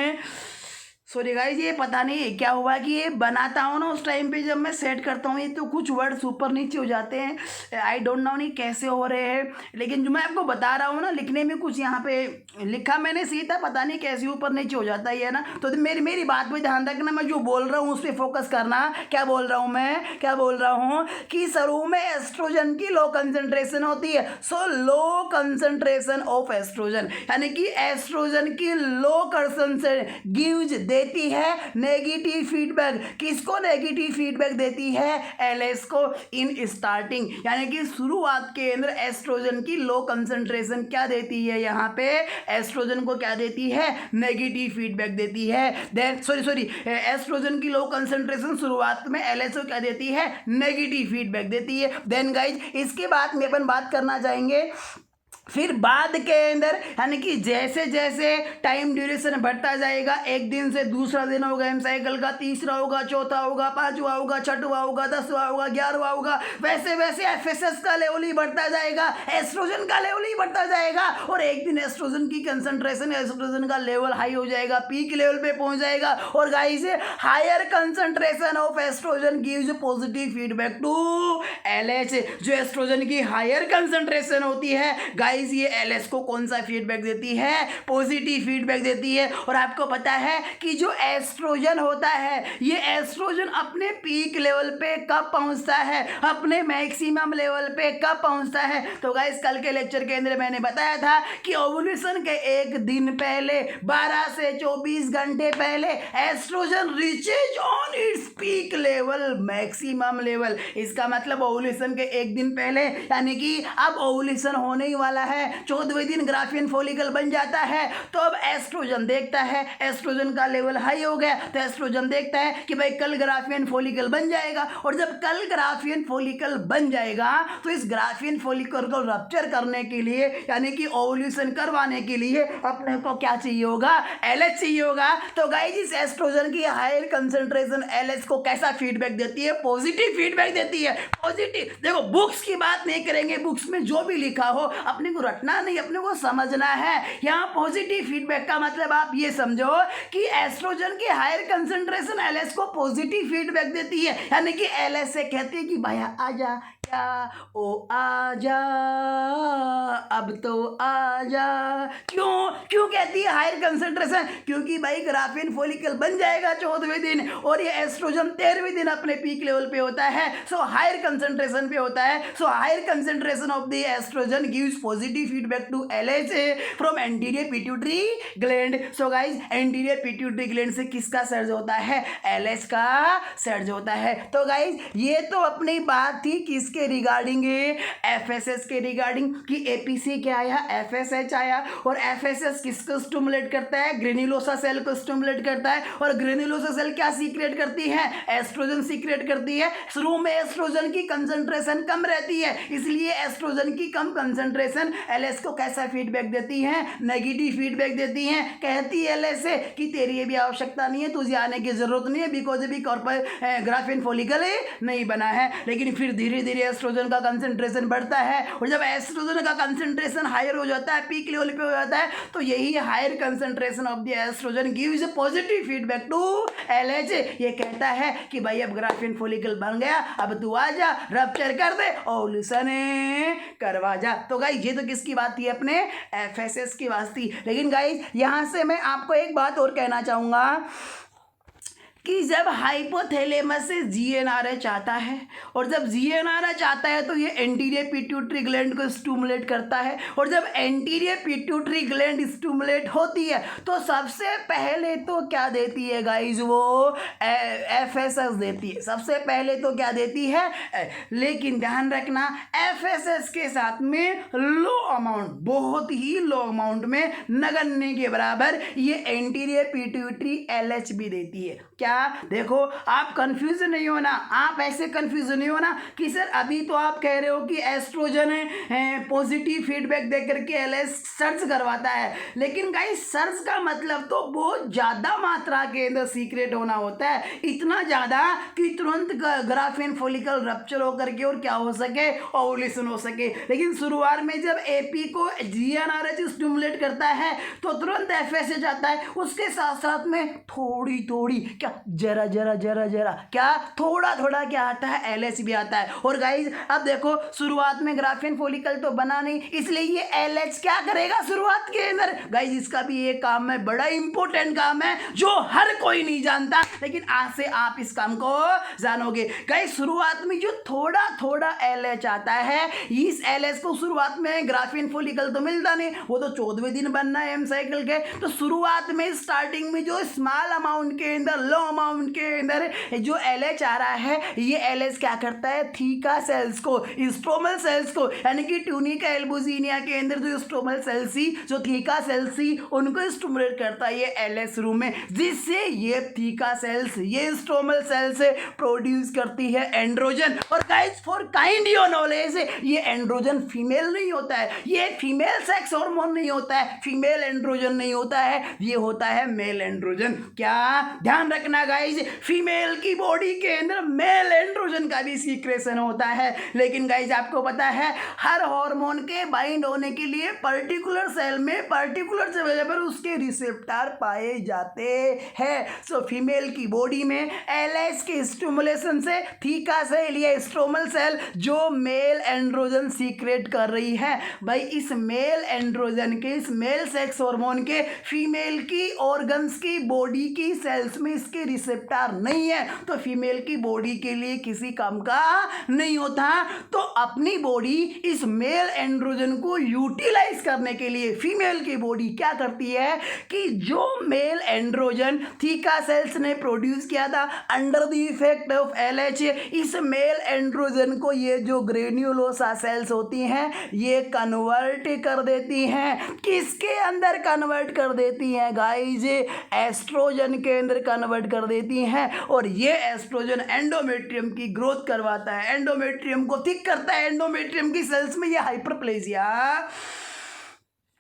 sorry guys, ये पता नहीं क्या हुआ कि ये बनाता हूँ ना उस टाइम पे जब मैं सेट करता हूँ ये तो कुछ वर्ड्स ऊपर नीचे हो जाते हैं। आई डोंट नो नहीं कैसे हो रहे हैं, लेकिन जो मैं आपको बता रहा हूँ ना लिखने में कुछ यहाँ पे लिखा मैंने सीधा, पता नहीं कैसे ऊपर नीचे हो जाता है ना। तो मेरी मेरी बात पे ध्यान रखना, मैं जो बोल रहा हूँ उस पर फोकस करना। क्या बोल रहा हूँ मैं, क्या बोल रहा हूँ कि शरीर में एस्ट्रोजन की लो कंसंट्रेशन होती है। सो लो कंसंट्रेशन ऑफ एस्ट्रोजन, यानी कि एस्ट्रोजन की लो कंसंट्रेशन गिव्स देती है नेगेटिव फीडबैक। किसको नेगेटिव फीडबैक देती है? एलएस को इन स्टार्टिंग, यानी कि शुरुआत के अंदर एस्ट्रोजन की लो कंसंट्रेशन क्या देती है? यहाँ पे एस्ट्रोजन को क्या देती है? नेगेटिव फीडबैक देती है। देन सॉरी एस्ट्रोजन की लो कंसंट्रेशन शुरुआत में एलएस को क्या देती है? नेगेटिव फीडबैक देती है। देन गाइज इसके बाद में अपन बात करना चाहेंगे फिर बाद के अंदर, यानी कि जैसे जैसे टाइम ड्यूरेशन बढ़ता जाएगा, एक दिन से दूसरा दिन होगा एम साइकिल का, तीसरा होगा, चौथा होगा, पांचवा होगा, छठवा होगा, 10वां होगा, 11वां होगा, वैसे वैसे एफएसएस का लेवल ही बढ़ता जाएगा, एस्ट्रोजन का लेवल ही बढ़ता जाएगा। और एक दिन एस्ट्रोजन की कंसंट्रेशन, एस्ट्रोजन का लेवल हाई हो जाएगा, पीक लेवल पे पहुंच जाएगा। और guys higher concentration of estrogen gives positive feedback to LH. जो एस्ट्रोजन की हायर कंसंट्रेशन होती है गाइस, ये एलएस को कौन सा फीडबैक देती है? पॉजिटिव फीडबैक देती है। और आपको पता है कि जो एस्ट्रोजन होता है, ये एस्ट्रोजन अपने पीक लेवल पे कब पहुंचता है? अपने मैक्सिमम लेवल पे कब पहुंचता है? तो गाइस कल के लेक्चर के अंदर मैंने बताया था कि ओव्यूलेशन के एक दिन पहले, 12 से 24 घंटे पहले estrogen reaches on its peak level, maximum level. इसका मतलब ओव्यूलेशन के एक दिन पहले, यानी कि अब ओव्यूलेशन होने ही वाला है, 14वें दिन ग्राफियन फॉलिकल बन जाता है। तो अब एस्ट्रोजन देखता है, एस्ट्रोजन का लेवल हाई हो गया, तो एस्ट्रोजन देखता है कि भाई कल ग्राफियन फॉलिकल बन जाएगा। और जब कल ग्राफियन फॉलिकल बन जाएगा तो इस ग्राफियन फॉलिकल को रप्चर करने के लिए, यानी कि ओव्यूलेशन करवाने के लिए अपने को क्या चाहिए होगा? एलएच चाहिए होगा। तो गाइस इस एस्ट्रोजन की हायर कंसंट्रेशन एलएच को कैसा फीडबैक देती है? पॉजिटिव फीडबैक देती है। पॉजिटिव, देखो बुक्स की बात नहीं करेंगे, बुक्स में जो भी लिखा हो अपने को रटना नहीं, अपने को समझना है। यहाँ पॉजिटिव फीडबैक का मतलब आप ये समझो कि एस्ट्रोजन की हायर कंसंट्रेशन एलएस को पॉजिटिव फीडबैक देती है, यानी कि एलएस से कहती है कि भैया आजा, क्या ओ आजा, अब तो आजा। क्यों क्यों कहती है हायर कंसंट्रेशन? क्योंकि भाई ग्राफियन फॉलिकल बन जाएगा 14वें दिन, और ये एस्ट्रोजन 13वें दिन अपने पीक लेवल पे होता है, सो हायर कंसंट्रेशन पे होता है। So higher concentration of the estrogen gives positive feedback to LH from anterior pituitary gland. So guys anterior pituitary gland से किसका सर्ज होता है? एलएच का सर्ज होता है। तो गाइस ये तो अपनी बात थी किसके रिगार्डिंग? एफएसएस के रिगार्डिंग, कि एपीसी क्या आया? एफएसएच आया। और एफएसएस किसको स्टिमुलेट करता है? ग्रेन्युलोसा सेल को स्टिमुलेट करता है। और ग्रेन्युलोसा सेल क्या सीक्रेट करती है? एस्ट्रोजन सीक्रेट करती है। शुरू में एस्ट्रोजन की कंसंट्रेशन कम रहती है, इसलिए एस्ट्रोजन की कम कंसंट्रेशन एलएस को कैसा फीडबैक देती है? नेगेटिव फीडबैक देती है। कहती है एलएस से कि तेरी ये भी आवश्यकता नहीं है, तुझे आने की जरूरत नहीं है, बिकॉज अभी ग्राफियन फॉलिकल नहीं बना है। लेकिन फिर धीरे धीरे एस्ट्रोजन का कंसंट्रेशन बढ़ता है, और जब एस्ट्रोजन का कंसंट्रेशन हायर हो जाता है, पीक लेवल पे हो जाता है, तो यही higher concentration of the estrogen gives positive feedback to LH. ये कहता है कि भाई अब ग्राफियन फॉलिकल बन गया, अब तू आजा, रप्चर कर दे, ओव्यूलेशन करवा जा। तो गाइस ये तो किसकी बात थी? अपने एफएसएस की बात थी। लेकिन गाइस यहाँ से मैं आपको एक बात और कहना चाहूँगा कि जब हाइपोथैलेमस से जीएनआरएच चाहता है, और जब जीएनआरएच चाहता है तो ये एंटीरियर पिट्यूटरी ग्लैंड को स्टिमुलेट करता है। और जब एंटीरियर पिट्यूटरी ग्लैंड स्टिमुलेट होती है तो सबसे पहले तो क्या देती है गाइज? वो एफएसएस देती है। सबसे पहले तो क्या देती है? लेकिन ध्यान रखना एफएसएस के साथ में लो अमाउंट, बहुत ही लो अमाउंट में, नगण्य के बराबर, ये एंटीरियर पिट्यूटरी एलएच भी देती है। क्या? देखो आप कंफ्यूज नहीं होना, आप ऐसे कंफ्यूज नहीं होना कि सर अभी तो आप कह रहे हो कि एस्ट्रोजन है पॉजिटिव फीडबैक दे करके एलएच सर्च करवाता है, लेकिन गाइस सर्च का मतलब तो बहुत ज़्यादा मात्रा के अंदर सीक्रेट होना होता है, इतना ज़्यादा कि तुरंत ग्राफेन फॉलिकल रप्चर होकर के और क्या हो सके, ओवुलेशन हो सके। लेकिन शुरुआत में जब एपी को जीएनआरएच स्टिमुलेट करता है तो तुरंत एफएस जाता है, उसके साथ साथ में थोड़ी थोड़ी क्या जरा जरा जरा जरा क्या थोड़ा थोड़ा क्या आता है, एलएच भी आता है। और गाइज अब देखो शुरुआत में ग्राफेन फॉलिकल तो बना नहीं, इसलिए ये एलएच क्या करेगा शुरुआत के अंदर, गाइज इसका भी एक काम है, बड़ा इंपॉर्टेंट काम है जो हर कोई नहीं जानता, लेकिन आज से आप इस काम को जानोगे। गाइज शुरुआत में जो थोड़ा थोड़ा एलएच आता है, इस एलएच को शुरुआत में ग्राफेन फॉलिकल तो मिलता नहीं, वो तो 14वें दिन बनना है एम साइकिल के, तो शुरुआत में स्टार्टिंग में जो स्मॉल अमाउंट के अंदर, लो अमाउंट के अंदर जो एलएच आ रहा है, ये एलएच क्या करता है, थीका सेल्स को, स्ट्रोमल सेल्स को, यानी कि ट्यूनिका एल्बुजिनिया के अंदर जो स्ट्रोमल सेल्स थी, जो थीका सेल्स थी, उनको स्टिमुलेट करता है ये एलएच रूम में, जिससे ये थीका सेल्स, ये स्ट्रोमल सेल्स प्रोड्यूस करती है एंड्रोजन। और guys for kind your knowledge, ये एंड्रोजन फीमेल नहीं होता है, ये फीमेल सेक्स हार्मोन नहीं होता है, फीमेल एंड्रोजन नहीं होता है, ये होता है मेल एंड्रोजन। क्या ध्यान रखना गाइस, फीमेल की बॉडी के अंदर मेल एंड्रोजन का भी सीक्रेशन होता है, लेकिन गाइस आपको पता है हर हार्मोन के बाइंड होने के लिए पर्टिकुलर सेल में पर्टिकुलर जगह पर उसके रिसेप्टर पाए जाते हैं। सो फीमेल की बॉडी में एलएच के स्टिमुलेशन से थीका सेल या स्ट्रोमल सेल जो मेल एंड्रोजन सीक्रेट कर रही है, भाई इस मेल एंड्रोजन के, इस मेल सेक्स हार्मोन के फीमेल की ऑर्गन्स की बॉडी की सेल्स में इसके रिसेप्टर नहीं है, तो फीमेल की बॉडी के लिए किसी काम का नहीं होता। तो अपनी बॉडी इस मेल एंड्रोजन को यूटिलाइज करने के लिए फीमेल की बॉडी क्या करती है कि जो मेल एंड्रोजन थीका सेल्स ने प्रोड्यूस किया था under the effect of LH, इस मेल एंड्रोजन को ये जो ग्रेन्युलोसा सेल्स होती हैं ये कन्वर्ट कर देती हैं, किसके अंदर कन्वर्ट कर देती हैं गाइज, एस्ट्रोजन के अंदर कन्वर्ट कर देती हैं। और ये एस्ट्रोजन एंडोमेट्रियम की ग्रोथ करवाता है, एंडोमेट्रियम को थिक करता है, एंडोमेट्रियम की सेल्स में ये हाइपरप्लेजिया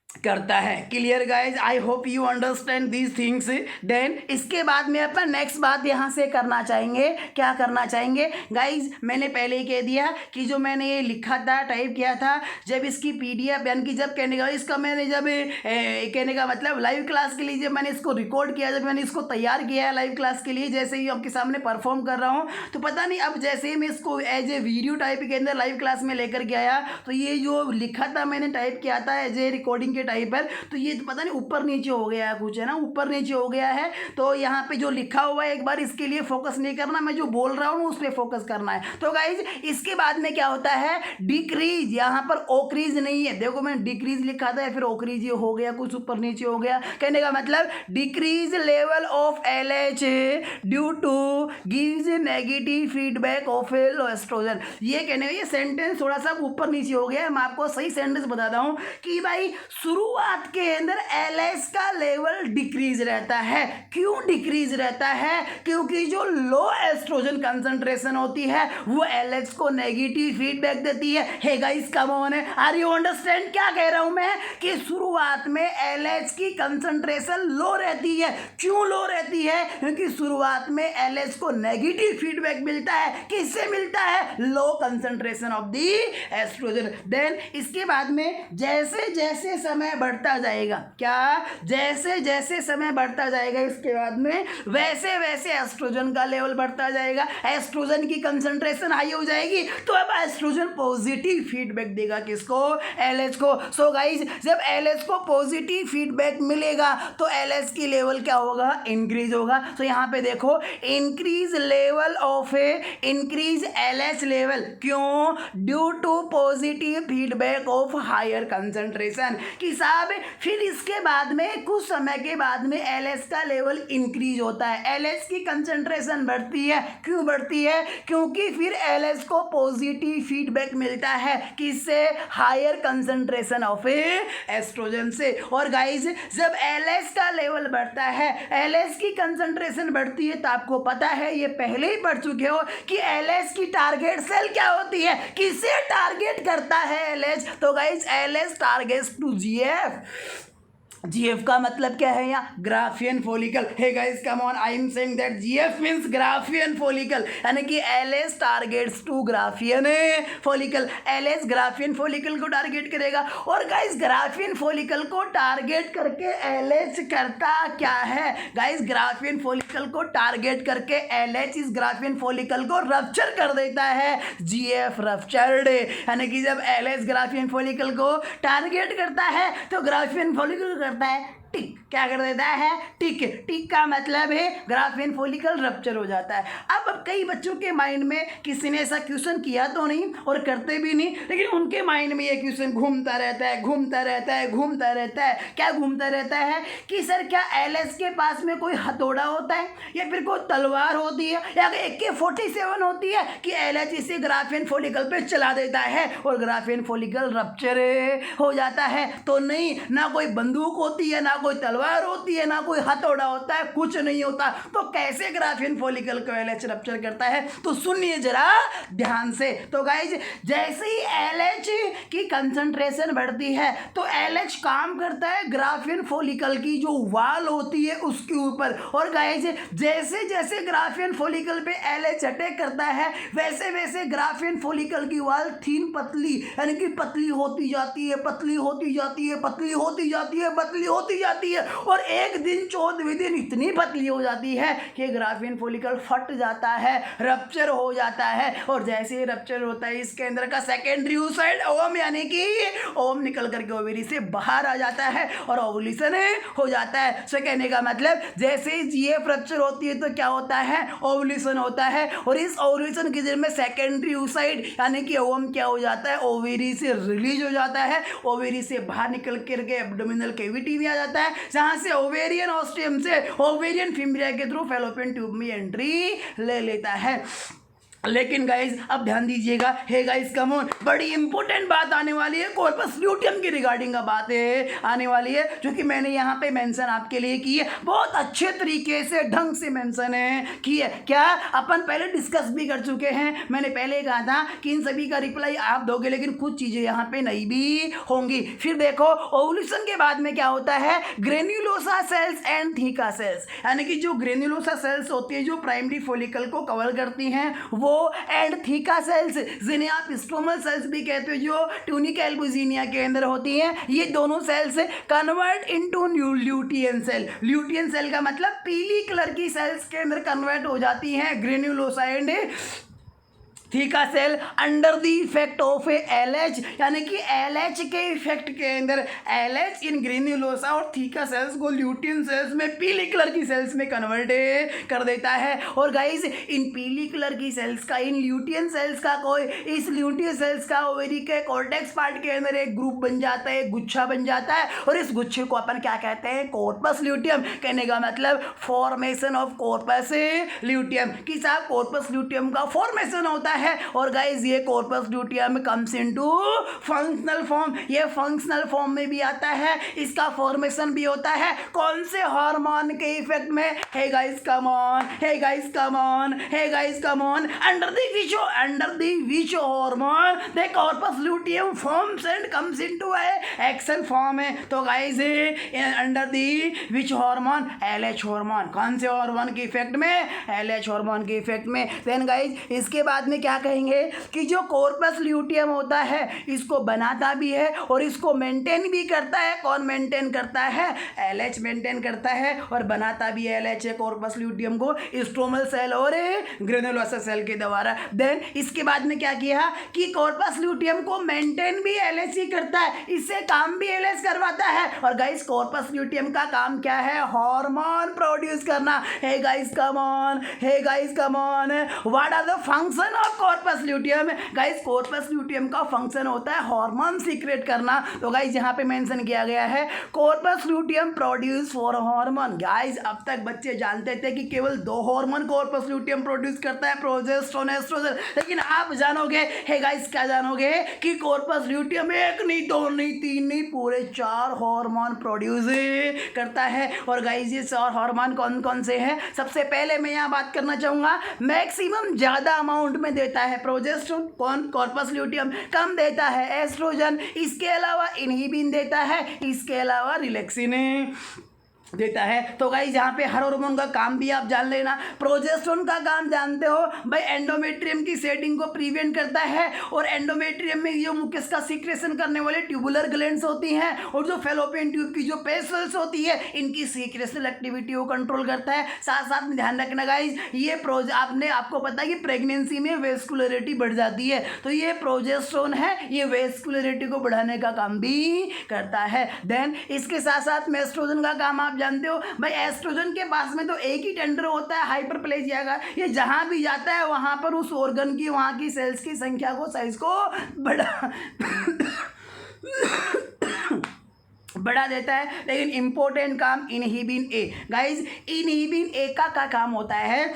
करता है। Clear guys, I hope you understand these things. Then इसके बाद में अपन नेक्स्ट बात यहाँ से करना चाहेंगे, क्या करना चाहेंगे गाइज, मैंने पहले ही कह दिया कि जो मैंने ये लिखा था, टाइप किया था, जब इसकी पीडीएफ यानी कि जब कहने का इसका मैंने जब कहने का मतलब लाइव क्लास के लिए जब मैंने इसको रिकॉर्ड किया, जब मैंने इसको तैयार किया है लाइव क्लास के लिए, जैसे ही आपके सामने परफॉर्म कर रहा हूँ, तो पता नहीं अब जैसे ही मैं इसको एज ए वीडियो टाइप के अंदर लाइव क्लास में लेकर के आया, तो ये जो लिखा था मैंने टाइप किया था एज ए रिकॉर्डिंग के टाइप पर, तो ये तो पता नहीं ऊपर नीचे हो गया है कुछ, है ना, ऊपर नीचे हो गया है। तो यहाँ पे जो लिखा हुआ है एक बार इसके लिए फोकस नहीं करना, मैं जो बोल रहा हूँ उस पर फोकस करना है। तो गाइज इसके बाद में क्या होता है, डिक्रीज, यहाँ पर ओक्रीज नहीं है, देखो मैंने डिक्रीज लिखा था फिर ओक्रीज ये हो गया, कुछ ऊपर नीचे हो गया, कहने का मतलब decrease level of LH due two gives negative feedback of oestrogen. ये कहने का ये सेंटेंस थोड़ा सा ऊपर नीचे हो गया है, मैं आपको सही सेंटेंस बताता हूँ कि भाई शुरुआत के अंदर एलएच का लेवल डिक्रीज रहता है। क्यों डिक्रीज रहता है, क्योंकि जो लो एस्ट्रोजन कंसंट्रेशन होती है वो एलएच को नेगेटिव फीडबैक देती है। Hey guys come on, are you understand क्या कह रहा हूं मैं, कि शुरुआत में एलएच की कंसंट्रेशन लो रहती है। क्यों लो रहती है, क्योंकि शुरुआत में एलएच को नेगेटिव फीडबैक मिलता है, किससे मिलता है, low concentration of the estrogen. Then इसके बाद में जैसे जैसे समय बढ़ता जाएगा, क्या जैसे जैसे समय बढ़ता जाएगा इसके बाद में वैसे वैसे एस्ट्रोजन का लेवल बढ़ता जाएगा, एस्ट्रोजन की कंसंट्रेशन हाई हो जाएगी, तो अब एस्ट्रोजन पॉजिटिव फीडबैक देगा किसको, एलएच को। सो गाइज जब एलएच को पॉजिटिव फीडबैक मिलेगा तो एलएच की लेवल क्या होगा, इंक्रीज होगा। तो यहाँ पे देखो increase level of increase LH level, क्यों, due to positive feedback of higher concentration, कि साहब फिर इसके बाद में कुछ समय के बाद में LH का लेवल इंक्रीज होता है, LH की कंसंट्रेशन बढ़ती है। क्यों बढ़ती है? क्योंकि फिर LH को पॉजिटिव फीडबैक मिलता है, किससे? हायर कंसंट्रेशन ऑफ एस्ट्रोजन से। और गाइज जब LH का लेवल बढ़ता है, LH की कंसंट्रेशन बढ़ती है, तो आपको पता है, ये पहले ही पढ़ चुके हो कि LH की टारगेट सेल क्या होती है, किसे टारगेट करता है LH? तो guys LH targets to GF। GF का मतलब क्या है यहाँ? Graafian follicle. Hey guys come on, I am saying that GF means Graafian follicle, यानी कि LH targets to Graafian follicle. LH Graafian follicle को टारगेट करेगा। और गाइस ग्राफियन फॉलिकल को टारगेट करके LH करता क्या है? गाइस ग्राफियन फॉलिकल को टारगेट करके LH इस ग्राफियन फॉलिकल को रप्चर कर देता है, GF रप्चर्ड। यानी कि जब LH ग्राफियन फॉलिकल को टारगेट करता है तो ग्राफियन फॉलिकल करता है टिक। क्या कर देता है? टिक। टिक का मतलब है ग्राफियन फॉलिकल रप्चर हो जाता है। अब कई बच्चों के माइंड में, किसी ने ऐसा क्वेश्चन किया तो नहीं और करते भी नहीं, लेकिन उनके माइंड में ये क्वेश्चन घूमता रहता है, घूमता रहता है, घूमता रहता है। क्या घूमता रहता है कि सर क्या LH के पास में कोई हथौड़ा होता है या फिर कोई तलवार होती है या AK-47 होती है कि LH इसे ग्राफियन फॉलिकल पे चला देता है और ग्राफियन फॉलिकल रप्चर हो जाता है? तो नहीं, ना कोई बंदूक होती है, ना कोई तलवार होती है, ना कोई हथौड़ा होता है, कुछ नहीं होता। तो कैसे ग्राफियन फॉलिकल को LH रप्चर करता है? तो सुनिए जरा ध्यान से। तो गाइज जैसे ही LH की कंसंट्रेशन बढ़ती है तो LH काम करता है ग्राफियन फॉलिकल की जो वाल होती है उसके ऊपर। और गाइज जैसे जैसे ग्राफियन फॉलिकल पे LH अटैक करता है वैसे वैसे ग्राफियन फॉलिकल की वाल थीन पतली, यानी कि पतली होती जाती है, पतली होती जाती है, पतली होती जाती है, पतली होती जाती है। और एक दिन 14वें दिन इतनी पतली हो जाती है कि ग्राफियन फॉलिकल फट जाता है, रप्चर हो जाता है। और जैसे ही रप्चर होता है इसके अंदर का सेकेंडरी oocyte ओवम, यानी कि ओवम निकल करके ओवेरी से बाहर आ जाता है और ओवुलेशन हो जाता है। सो कहने का मतलब जैसे ही GF रप्चर होती है तो क्या होता है? ओवुलेशन होता है। और इस ओवुलेशन के जरिए में सेकेंडरी oocyte यानी कि ओवम क्या हो जाता है? ओवेरी से रिलीज हो जाता है, ओवेरी से बाहर निकल करके एब्डोमिनल कैविटी में आ जाता है, जहां से ओवेरियन ऑस्टियम से ओवेरियन फिम्ब्रिया के थ्रू फैलोपियन ट्यूब में एंट्री ले लेता है। लेकिन गाइज अब ध्यान दीजिएगा, हे गाइज कम ऑन, बड़ी इंपॉर्टेंट बात आने वाली है, कॉर्पस ल्यूटियम की रिगार्डिंग का बात आने वाली है, जो कि मैंने यहाँ पे मेंशन आपके लिए की है, बहुत अच्छे तरीके से ढंग से मेंशन की है। क्या अपन पहले डिस्कस भी कर चुके हैं, मैंने पहले कहा था कि इन सभी का रिप्लाई आप दोगे, लेकिन कुछ चीज़ें यहाँ पे नहीं भी होंगी। फिर देखो ओवुलेशन के बाद में क्या होता है? Granulosa cells and theca cells, यानी कि जो ग्रेन्युलोसा सेल्स होती है जो प्राइमरी फॉलिकल को कवर करती हैं वो, एंड थीका सेल्स जिन्हें आप स्ट्रोमल सेल्स भी कहते हो जो ट्यूनिका एल्बुजिनिया के अंदर होती हैं, ये दोनों cells convert into lutein cell. Lutein cell का मतलब पीली कलर की सेल्स के अंदर कन्वर्ट हो जाती हैं granulosa and theca cell under the effect of LH, यानी कि LH के इफेक्ट के अंदर LH इन ग्रेन्युलोसा और थीका सेल्स को ल्यूटियन सेल्स में पीली कलर की सेल्स में कन्वर्ट कर देता है। और गाइस इन पीली कलर की सेल्स का, इन ल्यूटियन सेल्स का कोई, इस ल्यूटियन सेल्स का ओवेरी के कॉर्टेक्स पार्ट के अंदर एक ग्रुप बन जाता है, गुच्छा बन जाता है, और इस गुच्छे को अपन क्या कहते हैं? Corpus luteum. कहने का मतलब फॉर्मेशन ऑफ कॉर्पस ल्यूटियम, कि साहब कॉर्पस ल्यूटियम का फॉर्मेशन होता है। और गाइस ये corpus luteum comes into functional form, ये फंक्शनल फॉर्म में भी आता है, इसका फॉर्मेशन भी होता है कौन से हार्मोन के इफेक्ट में? Hey guys come on, hey guys come on, hey guys come on, under the which hormone the corpus luteum forms and comes into action form है। तो guys under the which hormone? LH hormone. कौन से hormone के effect में? LH hormone के effect में। Then guys इसके बाद में क्या कहेंगे कि जो कॉर्पस ल्यूटियम होता है इसको बनाता भी है और इसको मेंटेन भी करता है। कौन मेंटेन करता है? LH मेंटेन करता है और बनाता भी LH है कॉर्पस ल्यूटियम को स्ट्रोमल सेल और ग्रेन्युलोसा सेल के द्वारा। देन इसके बाद में क्या किया कि कॉर्पस ल्यूटियम को मेंटेन भी LH ही करता है, इससे काम भी LH करवाता है। और गाइस कॉर्पस ल्यूटियम का काम क्या है? हार्मोन प्रोड्यूस करना। Hey guys come on, hey guys come on, what are the function of corpus luteum guys, corpus luteum का फंक्शन होता है हार्मोन सीक्रेट करना। तो गाइस यहाँ पे मेंशन किया गया है corpus luteum produce for hormone. Guys अब तक बच्चे जानते थे कि केवल 2 हार्मोन कॉर्पस ल्यूटियम प्रोड्यूस करता है, प्रोजेस्टेरोन, एस्ट्रोजन, लेकिन आप जानोगे हे गाइस, क्या जानोगे कि कॉर्पस ल्यूटियम 1 नहीं 2 नहीं 3 नहीं पूरे 4 हार्मोन प्रोड्यूस करता है। और गाइस ये 4 हार्मोन कौन कौन से हैं? सबसे पहले मैं यहाँ बात करना चाहूँगा, मैक्सिमम ज़्यादा अमाउंट में देता है प्रोजेस्टेरोन, कौन? Corpus luteum. कम देता है एस्ट्रोजन, इसके अलावा इनहिबिन देता है, इसके अलावा रिलैक्सिन देता है। तो गाइस यहाँ पे हर हार्मोन का काम भी आप जान लेना। प्रोजेस्टेरोन का काम जानते हो भाई, एंडोमेट्रियम की सेटिंग को प्रिवेंट करता है, और एंडोमेट्रियम में जो मुकेश का सीक्रेशन करने वाले ट्यूबुलर ग्लैंड्स होती हैं, और जो फेलोपियन ट्यूब की जो पेसल्स होती है, इनकी सीक्रेशनल एक्टिविटी को कंट्रोल करता है। साथ साथ में ध्यान रखना गाइस, ये आपको पता है कि प्रेगनेंसी में वेस्कुलरिटी बढ़ जाती है, तो ये प्रोजेस्टेरोन है, ये वेस्कुलरिटी को बढ़ाने का काम भी करता है। देन इसके साथ साथ में एस्ट्रोजन का काम आप जानते हो भाई, एस्ट्रोजन के पास में तो एक ही टेंडर होता है हाइपरप्लेजिया का, ये जहां भी जाता है वहां पर उस ऑर्गन की, वहां की सेल्स की संख्या को, साइज को बढ़ा देता है। लेकिन इंपॉर्टेंट काम inhibin A guys, inhibin A का काम होता है,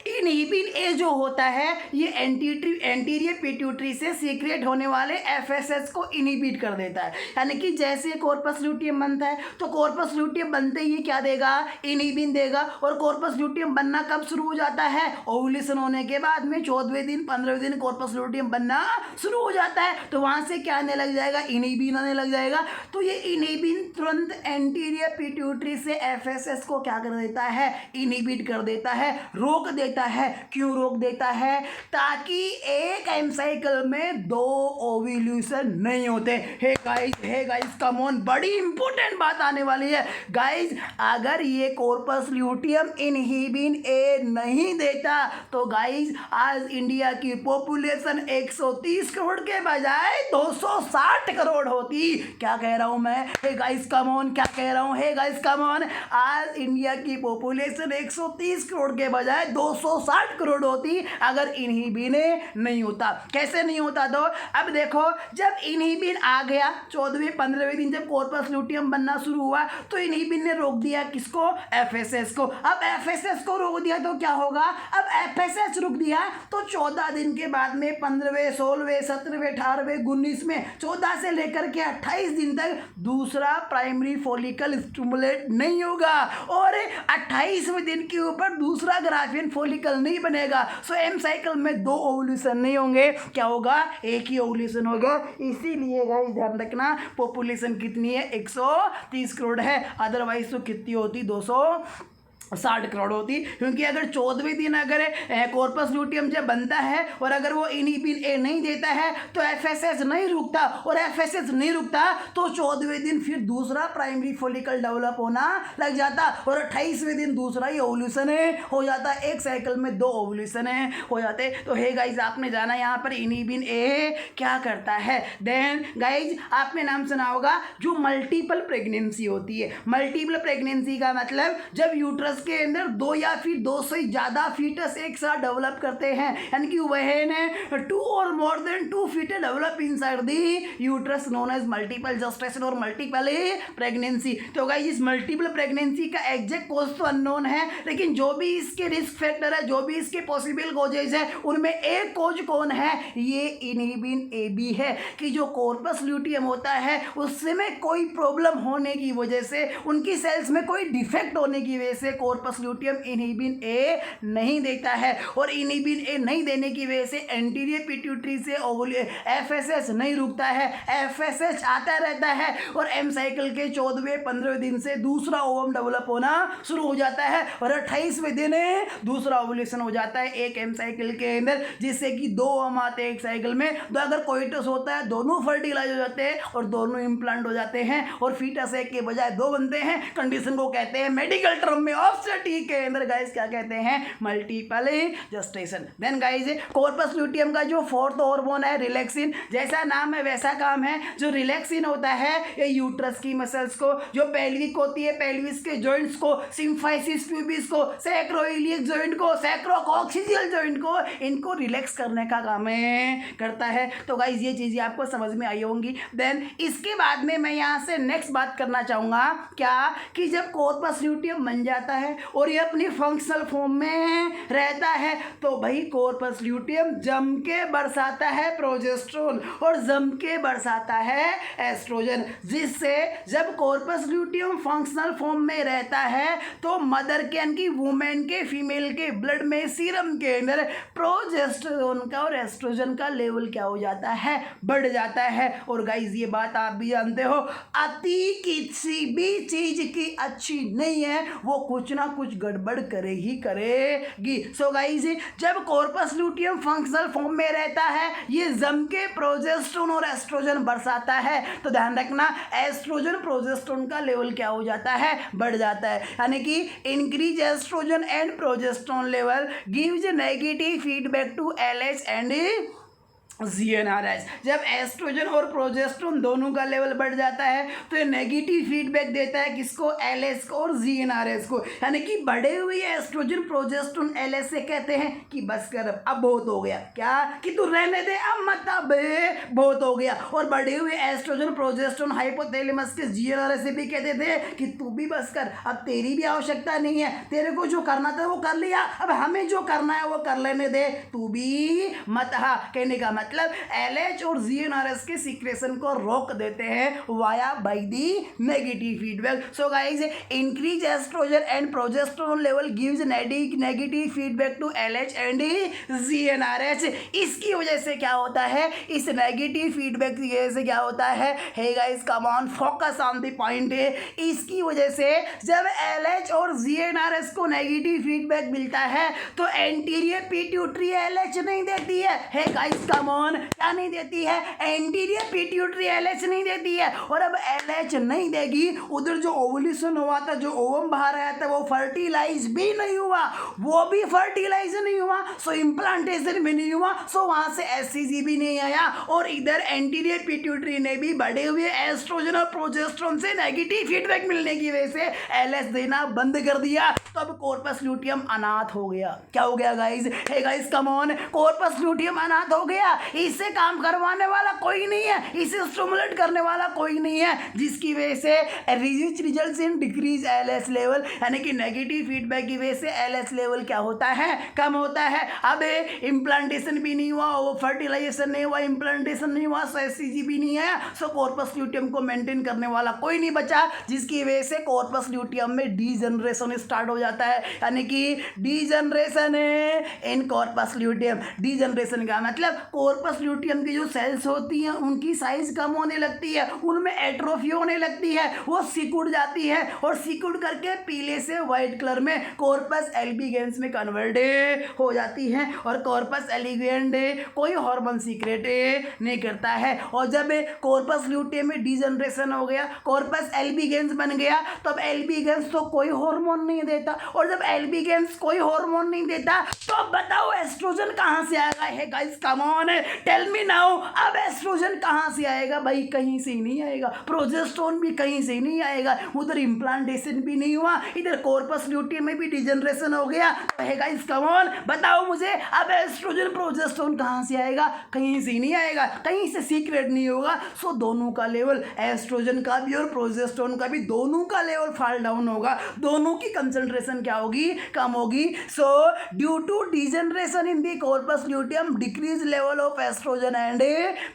इनहिबिन ए जो होता है ये एंटीरियर पिट्यूटरी से सीक्रेट होने वाले एफएसएच को इनहिबिट कर देता है। यानी कि जैसे कॉर्पस ल्यूटियम बनता है तो कॉर्पस ल्यूटियम बनते ही क्या देगा? इनहिबिन देगा। और कॉर्पस ल्यूटियम बनना कब शुरू हो जाता है? ओव्यूलेशन होने के बाद में 14वें दिन 15वें दिन कॉर्पस ल्यूटियम बनना शुरू हो जाता है। तो वहाँ से क्या आने लग जाएगा? इनहिबिन आने लग जाएगा। तो ये इनहिबिन तुरंत एंटीरियर पिट्यूटरी से एफएसएच को क्या कर देता है? इनहिबिट कर देता है, रोक देता है। क्यों रोक देता है? ताकि एक एम साइकिल में 2 ओव्यूलेशन नहीं होते। हे गाइस कम ऑन, बड़ी इंपॉर्टेंट बात आने वाली है गाइस। अगर ये कॉर्पस ल्यूटियम इनहिबिन ए नहीं देता तो गाइस आज इंडिया की पॉपुलेशन 130 करोड़ के बजाय 260 करोड़ होती। क्या कह रहा हूं मैं? हे गाइस कम ऑन, क्या कह रहा हूं? हे गाइस कम ऑन, आज इंडिया की पॉपुलेशन 130 करोड़ के बजाय 260 करोड़ होती अगर इनहिबिन नहीं होता। कैसे नहीं होता? तो अब देखो, जब इनहिबिन आ गया 14वें 15वें दिन जब कॉर्पस ल्यूटियम बनना शुरू हुआ तो इनहिबिन ने रोक दिया किसको? एफएसएच को। अब एफएसएच को रोक दिया तो क्या होगा? अब एफएसएच रुक दिया तो 14 दिन के बाद में 15वें 16वें 17वें 18वें 19 में 14 से लेकर के 28 दिन तक दूसरा प्राइमरी फॉलिकल स्टिमुलेट नहीं होगा, और 28वें दिन के ऊपर दूसरा ग्राफियन फॉलिकल नहीं बनेगा। सो एम साइकिल में 2 ओव्यूलेशन नहीं होंगे, क्या होगा? एक ही ओव्यूलेशन होगा। इसीलिए गाइस ध्यान रखना, पॉपुलेशन कितनी है? 130 करोड़ है, अदरवाइज तो कितनी होती? 260 करोड़ होती। क्योंकि अगर 14वें दिन अगर कॉर्पस ल्यूटियम जब बनता है और अगर वो इनहिबिन ए नहीं देता है तो एफएसएच नहीं रुकता, और एफएसएच नहीं रुकता तो 14वें दिन फिर दूसरा प्राइमरी फॉलिकल डेवलप होना लग जाता, और 28वें दिन दूसरा ही ओव्यूलेशन हो जाता। एक साइकिल में 2 ओव्यूलेशन हो जाते। तो हे गाइज आपने जाना यहाँ पर इनहिबिन ए क्या करता है। देन गाइज आपने नाम सुना होगा जो मल्टीपल प्रेगनेंसी होती है। मल्टीपल प्रेगनेंसी का मतलब जब यूट्रस के अंदर 2 या फिर 2 से ज़्यादा फीटस एक साथ डेवलप करते हैं, यानी कि वह 2 और more than 2 fetus develop inside the uterus known as multiple gestation और मल्टीपल प्रेगनेंसी। तो गाइस इस मल्टीपल प्रेगनेंसी का एग्जैक्ट कॉज तो अननोन है, लेकिन जो भी इसके रिस्क फैक्टर है, जो भी इसके पॉसिबल कॉजेज है, उनमें एक कॉज कौन है? ये इनहिबिन ए बी है, कि जो कॉर्पस ल्यूटियम होता है उसमें कोई प्रॉब्लम होने की वजह से, उनकी सेल्स में कोई डिफेक्ट होने की वजह से कॉर्पस ल्यूटियम इनहिबिन ए नहीं देता है, और इनहिबिन ए नहीं देने की वजह से एंटीरियर पिट्यूटरी से एफएसएच नहीं रुकता है, एफएसएच आता रहता है, और एम साइकिल के 14वें 15वें दिन से दूसरा ओवम डेवलप होना शुरू हो जाता है, और 28वें दिन दूसरा ओवुलेशन हो जाता है एक एम साइकिल के अंदर, जिससे कि 2 ओवम आते हैं एक साइकिल में। तो अगर कोइटस होता है दोनों फर्टिलाइज हो जाते हैं और दोनों इम्प्लांट हो जाते हैं, और फीटस एक के बजाय 2 बनते हैं। कंडीशन को कहते हैं मेडिकल टर्म में ऑफ प्रोस्टेटी के अंदर गाइस क्या कहते हैं, multiple gestation. Then guys corpus luteum का जो फोर्थ हार्मोन है रिलैक्सिन, जैसा नाम है वैसा काम है। जो रिलैक्सिन होता है ये यूट्रस की मसल्स को, जो पेल्विक होती है पेल्विस के जॉइंट्स को, सिम्फाइसिस प्यूबिस को, सैक्रोइलियक जॉइंट को, सैक्रोकॉक्सियल जॉइंट को, इनको रिलैक्स करने का काम करता है। तो गाइस ये चीज़ें आपको समझ में आई होंगी। देन इसके बाद में मैं यहाँ से नेक्स्ट बात करना चाहूँगा क्या, कि जब कॉर्पस ल्यूटियम बन जाता है और ये अपनी फंक्शनल फॉर्म में रहता है तो भाई कॉर्पस ल्यूटियम जम के बरसाता है प्रोजेस्टेरोन और जम के बरसाता है एस्ट्रोजन, जिससे जब कॉर्पस ल्यूटियम फंक्शनल फॉर्म में रहता है तो मदर के यानी कि वुमेन के फीमेल के ब्लड में सीरम के अंदर प्रोजेस्टेरोन का और एस्ट्रोजन का लेवल क्या हो जाता है, बढ़ जाता है। और गाइज ये बात आप भी जानते हो, अति किसी भी चीज की अच्छी नहीं है, वो कुछ ना कुछ गड़बड़ करे ही करेगी। सो गाइज जब कॉर्पस ल्यूटियम फंक्शनल फॉर्म में रहता है ये जम के प्रोजेस्टेरोन और एस्ट्रोजन बरसाता है, तो ध्यान रखना एस्ट्रोजन प्रोजेस्टेरोन का लेवल क्या हो जाता है, बढ़ जाता है। यानी कि increase estrogen and progesterone level gives negative feedback to LH and GnRH। जब एस्ट्रोजन और प्रोजेस्टेरोन दोनों का लेवल बढ़ जाता है तो ये नेगेटिव फीडबैक देता है किसको, LH को और GnRH को। यानी कि बढ़े हुए एस्ट्रोजन प्रोजेस्टेरोन LH से कहते हैं कि बस कर अब बहुत हो गया, क्या कि तू रहने दे अब मत, अब बहुत हो गया। और बढ़े हुए एस्ट्रोजन प्रोजेस्टेरोन हाइपोथैलेमस के GnRH से भी कहते थे कि तू भी बस कर, अब तेरी भी आवश्यकता नहीं है, तेरे को जो करना था वो कर लिया, अब हमें जो करना है वो कर लेने दे, तू भी मत। हाँ, कहने का मतलब LH और GnRH के सीक्रेशन को रोक देते हैं via by the negative feedback. So guys increase estrogen and progesterone level gives negative feedback to LH and GnRH। इसकी वजह से क्या होता है, इस नेगेटिव फीडबैक की वजह से क्या होता है, hey guys come on focus on the point. इसकी वजह से जब LH और GnRH को नेगेटिव फीडबैक मिलता है तो एंटीरियर पिट्यूटरी LH नहीं देती है, हे गाइस कम ऑन, क्या नहीं देती है, एंटीरियर पिट्यूटरी LH नहीं देती है। और अब LH नहीं देगी, उधर जो ओवुलेशन हुआ था, जो ओवम बाहर आया था वो फर्टिलाइज भी नहीं हुआ, वो भी फर्टिलाइज नहीं हुआ, सो इम्प्लांटेशन भी नहीं हुआ, सो वहां से SCG भी नहीं आया। और इधर एंटीरियर पिट्यूटरी ने भी बढ़े हुए एस्ट्रोजन और प्रोजेस्टेरोन से नेगेटिव फीडबैक मिलने की वजह से LH देना बंद कर दिया। तो अब कॉर्पस ल्यूटियम अनाथ हो गया। क्या हो गया guys, hey guys come on, corpus luteum अनाथ हो गया। इससे काम करवाने वाला कोई नहीं है, इसे स्टिमुलेट करने वाला कोई नहीं है, जिसकी वजह से results in decrease LH level, यानी कि नेगेटिव फीडबैक की वजह से LH लेवल क्या होता है, कम होता है। अब इम्प्लांटेशन भी नहीं हुआ, वो फर्टिलाइजेशन नहीं हुआ, इम्प्लांटेशन नहीं हुआ, सो SCG भी नहीं है, सो कॉर्पस ल्यूटियम को मेंटेन करने वाला कोई नहीं बचा, जिसकी वजह से कॉर्पस ल्यूटियम में डीजनरेशन स्टार्ट हो जाता है। यानी कि डीजनरेशन इन कॉर्पस ल्यूटियम, डीजनरेशन का मतलब कॉर्पस ल्यूटियम की जो सेल्स होती हैं उनकी साइज कम होने लगती है, उनमें एट्रोफी होने लगती है, वो सिकुड़ जाती है और सिकुड़ करके पीले से व्हाइट कलर में कॉर्पस एल्बिगेंस में कन्वर्ट हो जाती है। और कॉर्पस एलिगेंड कोई हार्मोन सीक्रेट नहीं करता है। और जब कॉर्पस ल्यूटियम में डीजनरेशन हो गया, कॉर्पस एल्बिगेंस बन गया, तो अब एल्बिगेंस तो कोई हार्मोन नहीं देता, और जब एल्बिगेंस कोई हार्मोन नहीं देता तो अब बताओ एस्ट्रोजन कहाँ से आएगा, hey guys come on tell me now. अब एस्ट्रोजन कहाँ से आएगा भाई, कहीं से ही नहीं आएगा, प्रोजेस्टेरोन भी कहीं से ही नहीं आएगा, उधर इम्प्लांटेशन भी नहीं हुआ, इधर कॉर्पस ल्यूटियम में भी डिजनरेशन हो गया, तो है गाइस कम ऑन बताओ मुझे, अब एस्ट्रोजन प्रोजेस्टेरोन कहाँ से आएगा, कहीं से ही नहीं आएगा, कहीं से सीक्रेट नहीं होगा। सो दोनों का लेवल, एस्ट्रोजन का भी और प्रोजेस्टेरोन का भी, दोनों का लेवल फॉल डाउन होगा, दोनों की कंसंट्रेशन क्या होगी, कम होगी। So due to degeneration in the corpus luteum decrease level of estrogen and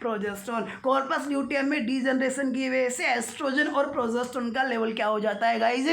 progesterone, corpus luteum में डिजनरेशन की वजह से एस्ट्रोजन और प्रोजेस्टेरोन का लेवल क्या हो जाता है गाइज,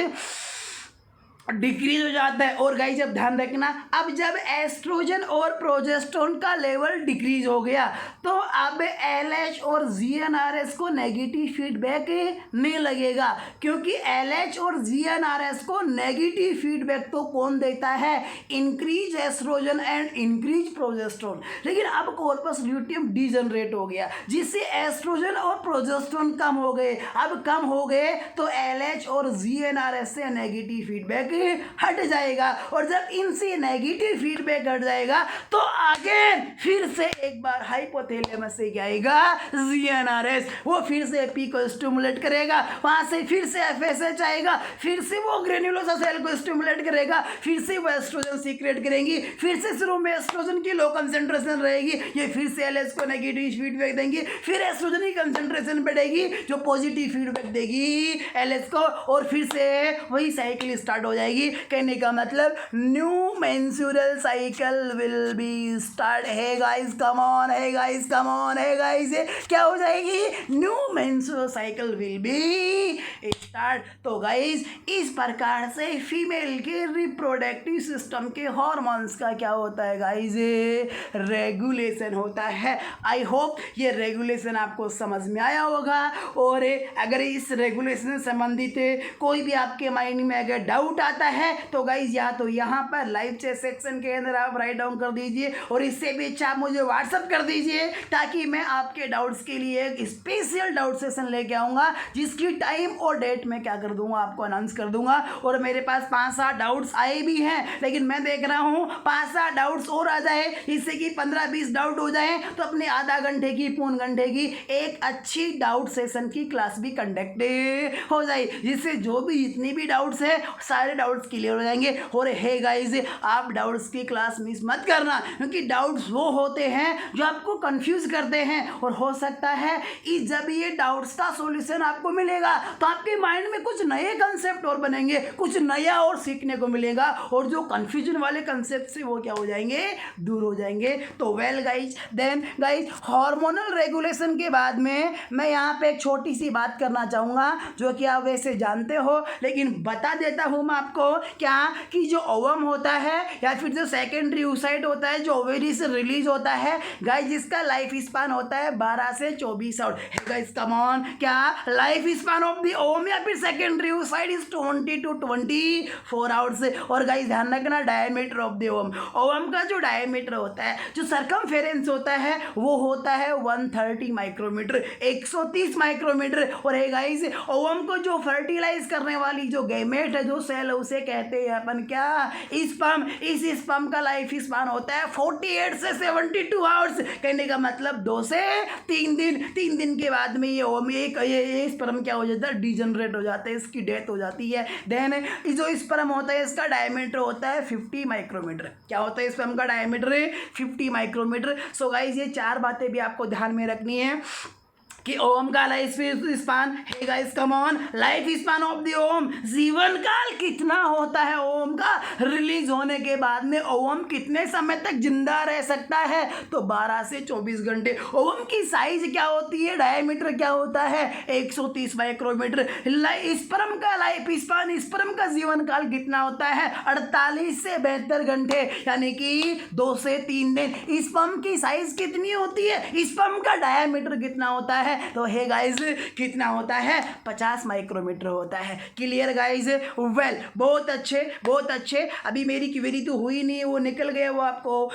डिक्रीज हो जाता है। और गाइस जब ध्यान रखना, अब जब एस्ट्रोजन और प्रोजेस्टेरोन का लेवल डिक्रीज हो गया तो अब LH और GnRH को नेगेटिव फीडबैक नहीं लगेगा, क्योंकि LH और GnRH को नेगेटिव फीडबैक तो कौन देता है, increase estrogen and increase progesterone. लेकिन अब कॉर्पस ल्यूटियम डिजनरेट हो गया, जिससे एस्ट्रोजन और प्रोजेस्टेरोन कम हो गए। अब कम हो गए तो LH और GnRH से नेगेटिव फीडबैक हट जाएगा, और जब इनसे नेगेटिव फीडबैक हट जाएगा तो आगे फिर से एक बार हाइपोथैलेमस से क्या आएगा, जीएनआरएस, वो फिर से एपी को स्टिमुलेट करेगा, वहां से फिर से एफएसएच आएगा, फिर से वो ग्रेन्युलोसा सेल को स्टिमुलेट करेगा, फिर से वो एस्ट्रोजन सीक्रेट करेंगी, फिर से शुरू में एस्ट्रोजन की लो कंसेंट्रेशन रहेगी, ये फिर से एलएस को नेगेटिव फीडबैक देंगी, फिर एस्ट्रोजन की कंसेंट्रेशन बढ़ेगी जो पॉजिटिव फीडबैक देगी एलएस को, और फिर से वही साइकिल स्टार्ट हो जाएगी। कहने का मतलब new menstrual cycle will be start. है गाइस कम ऑन, है गाइस कम ऑन, है गाइस, क्या हो जाएगी, new menstrual cycle will be start. तो गाइस इस प्रकार से फीमेल के रिप्रोडक्टिव सिस्टम के हार्मोन्स का क्या होता है गाइस, रेगुलेशन होता है। आई होप ये रेगुलेशन आपको समझ में आया होगा, और अगर इस रेगुलेशन से संबंधित कोई भी आपके माइंड में अगर डाउट आता है तो गाइस या तो यहाँ पर लाइव चैट सेक्शन के अंदर आप राइट डाउन कर दीजिए, और इससे भी अच्छा आप मुझे व्हाट्सअप कर दीजिए, ताकि मैं आपके डाउट्स के लिए एक स्पेशल डाउट सेशन लेके आऊँगा, जिसकी टाइम और डेट मैं क्या कर दूंगा, आपको अनाउंस कर दूंगा। और मेरे पास 5-7 डाउट्स आए भी हैं, लेकिन मैं देख रहा हूँ 5-7 डाउट्स और आ जाए, इससे कि 15-20 डाउट हो जाए, तो अपने आधा घंटे की पौन घंटे की एक अच्छी डाउट सेशन की क्लास भी कंडक्ट हो जाए, जिससे जो भी जितनी भी डाउट्स है सारे डाउट्स क्लियर हो जाएंगे। और हे गाइस आप डाउट्स की क्लास मिस मत करना, क्योंकि डाउट्स वो होते हैं जो आपको कंफ्यूज करते हैं, और हो सकता है इस जब ये डाउट्स का सॉल्यूशन आपको मिलेगा तो आपके माइंड में कुछ नए कंसेप्ट और बनेंगे, कुछ नया और सीखने को मिलेगा, और जो कंफ्यूजन वाले कंसेप्ट से वो क्या हो जाएंगे, दूर हो जाएंगे। तो well guys, then guys hormonal regulation के बाद में मैं यहाँ पे एक छोटी सी बात करना चाहूँगा, जो कि आप वैसे जानते हो, लेकिन बता देता हूँ मैं आपको क्या, कि जो ओवम होता है या फिर जो सेकेंडरी oocyte होता है, जो ओवेरी से रिलीज होता है गाइज, इसका लाइफ स्पान होता है 12 से 24 आवर। गाइज कम ऑन, क्या life span of the ovum या फिर secondary oocyte is 20 to 24 hours. और गाइज ध्यान रखना diameter of the ovum, ovum का जो डायमीटर होता है, जो सरकमफेरेंस होता है, वो होता है 130 माइक्रोमीटर, 130 माइक्रोमीटर। और है गाइज ओवम को जो फर्टिलाइज करने वाली जो गैमेट है, जो सेल, उसे कहते हैं अपन क्या, स्पर्म। इस स्पर्म का लाइफ स्पान होता है 48 से 72 आवर्स। कहने का मतलब 2 से 3 दिन। 3 दिन के बाद में ये ओवम, ये स्पर्म क्या हो जाता है, डिजनरेट हो जाता है, इसकी डेथ हो जाती है। देन जो स्पर्म होता है, इसका डायमीटर होता है 50 माइक्रोमीटर। क्या होता है स्पर्म का डायमीटर, 50 माइक्रोमीटर। सो गाइस ये 4 बातें भी आपको ध्यान में रखनी है कि ओम का life span, hey guys come on, life span of the ovum, जीवन काल कितना होता है ओम का, रिलीज होने के बाद में ओम कितने समय तक जिंदा रह सकता है, तो 12 से 24 घंटे। ओम की साइज क्या होती है, डायमीटर क्या होता है, 130 माइक्रोमीटर। स्पर्म का लाइफ स्पान, स्पर्म का जीवन काल कितना होता है, 48 से 72 घंटे, यानी कि 2 से 3 दिन। स्पर्म की साइज कितनी होती है, स्पर्म का डायमीटर कितना होता है, तो हे गाइस कितना होता है, 50 माइक्रोमीटर होता है। क्लियर गाइस, वेल बहुत अच्छे, बहुत अच्छे। अभी मेरी क्वेरी तो हुई नहीं है, वो निकल गया, वो आपको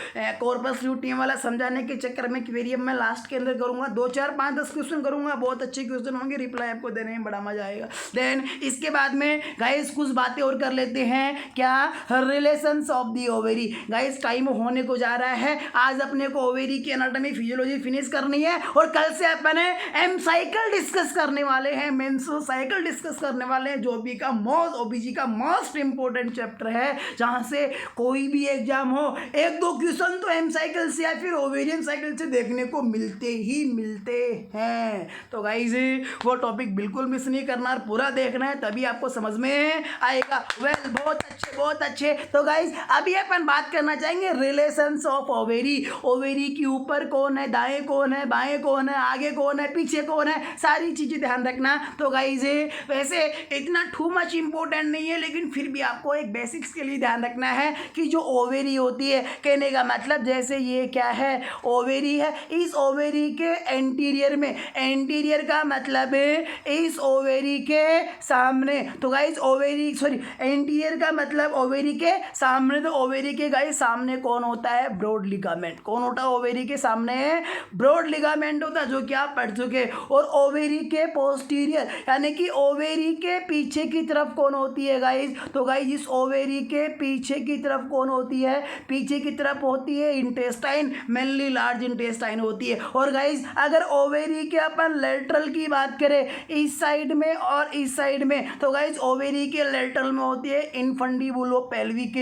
कॉर्पस ल्यूटियम वाला समझाने के चक्कर में क्वेरी अब मैं लास्ट के अंदर करूंगा, 2, 4, 5, 10 क्वेश्चन करूंगा, बहुत अच्छे क्वेश्चन होंगे, रिप्लाई आपको देने में बड़ा मजा आएगा। देन इसके बाद में गाइस कुछ बातें और कर लेते हैं, क्या, relations of the ovary. Guys time होने को जा रहा है, आज अपने को ओवेरी की एनाटॉमी फिजियोलॉजी फिनिश करनी है, और कल से अपन एम साइकिल डिस्कस करने वाले हैं, मेंस्ट्रुअल साइकिल डिस्कस करने वाले हैं, जो भी का ओबीजी का मोस्ट इंपॉर्टेंट चैप्टर है, जहां से कोई भी एग्जाम हो 1-2 क्वेश्चन तो एम साइकिल से या फिर ओवेरियन साइकिल से देखने को मिलते ही मिलते हैं। तो गाइस वो टॉपिक बिल्कुल मिस नहीं करना, पूरा देखना है, तभी आपको समझ में आएगा। वेल बहुत अच्छे, बहुत अच्छे। तो गाइस अभी अपन बात करना चाहेंगे रिलेशंस ऑफ ओवेरी। ओवेरी के ऊपर कौन है, दाएं कौन है, बाएं कौन है, आगे कौन है, पीछे कौन है, सारी चीजें ध्यान रखना। तो गाइस वैसे इतना टू मच इंपॉर्टेंट नहीं है, लेकिन फिर भी आपको एक बेसिक्स के लिए ध्यान रखना है कि जो ओवेरी होती है, कहने का मतलब जैसे ये क्या है, ओवेरी है, इस ओवेरी के एंटीरियर में, एंटीरियर का मतलब इस ओवेरी के सामने, तो गाइस ओवेरी सॉरी एंटीरियर का मतलब ओवेरी के सामने, तो ओवेरी के गाइस सामने कौन होता है, ब्रॉड लिगामेंट। कौन होता है ओवेरी के सामने, ब्रॉड लिगामेंट होता है, जो क्या ओके। और ओवेरी के पोस्टीरियर यानी कि ओवेरी के पीछे की तरफ कौन होती है गाइज, तो गाइज इस ओवेरी के पीछे की तरफ कौन होती है, पीछे की तरफ होती है इंटेस्टाइन, मेनली लार्ज इंटेस्टाइन होती है। और गाइज अगर ओवेरी के अपन लेटरल की बात करें इस साइड में और इस साइड में, तो गाइज ओवेरी के लेटरल में होती है इनफंडिबुलोपेल्विक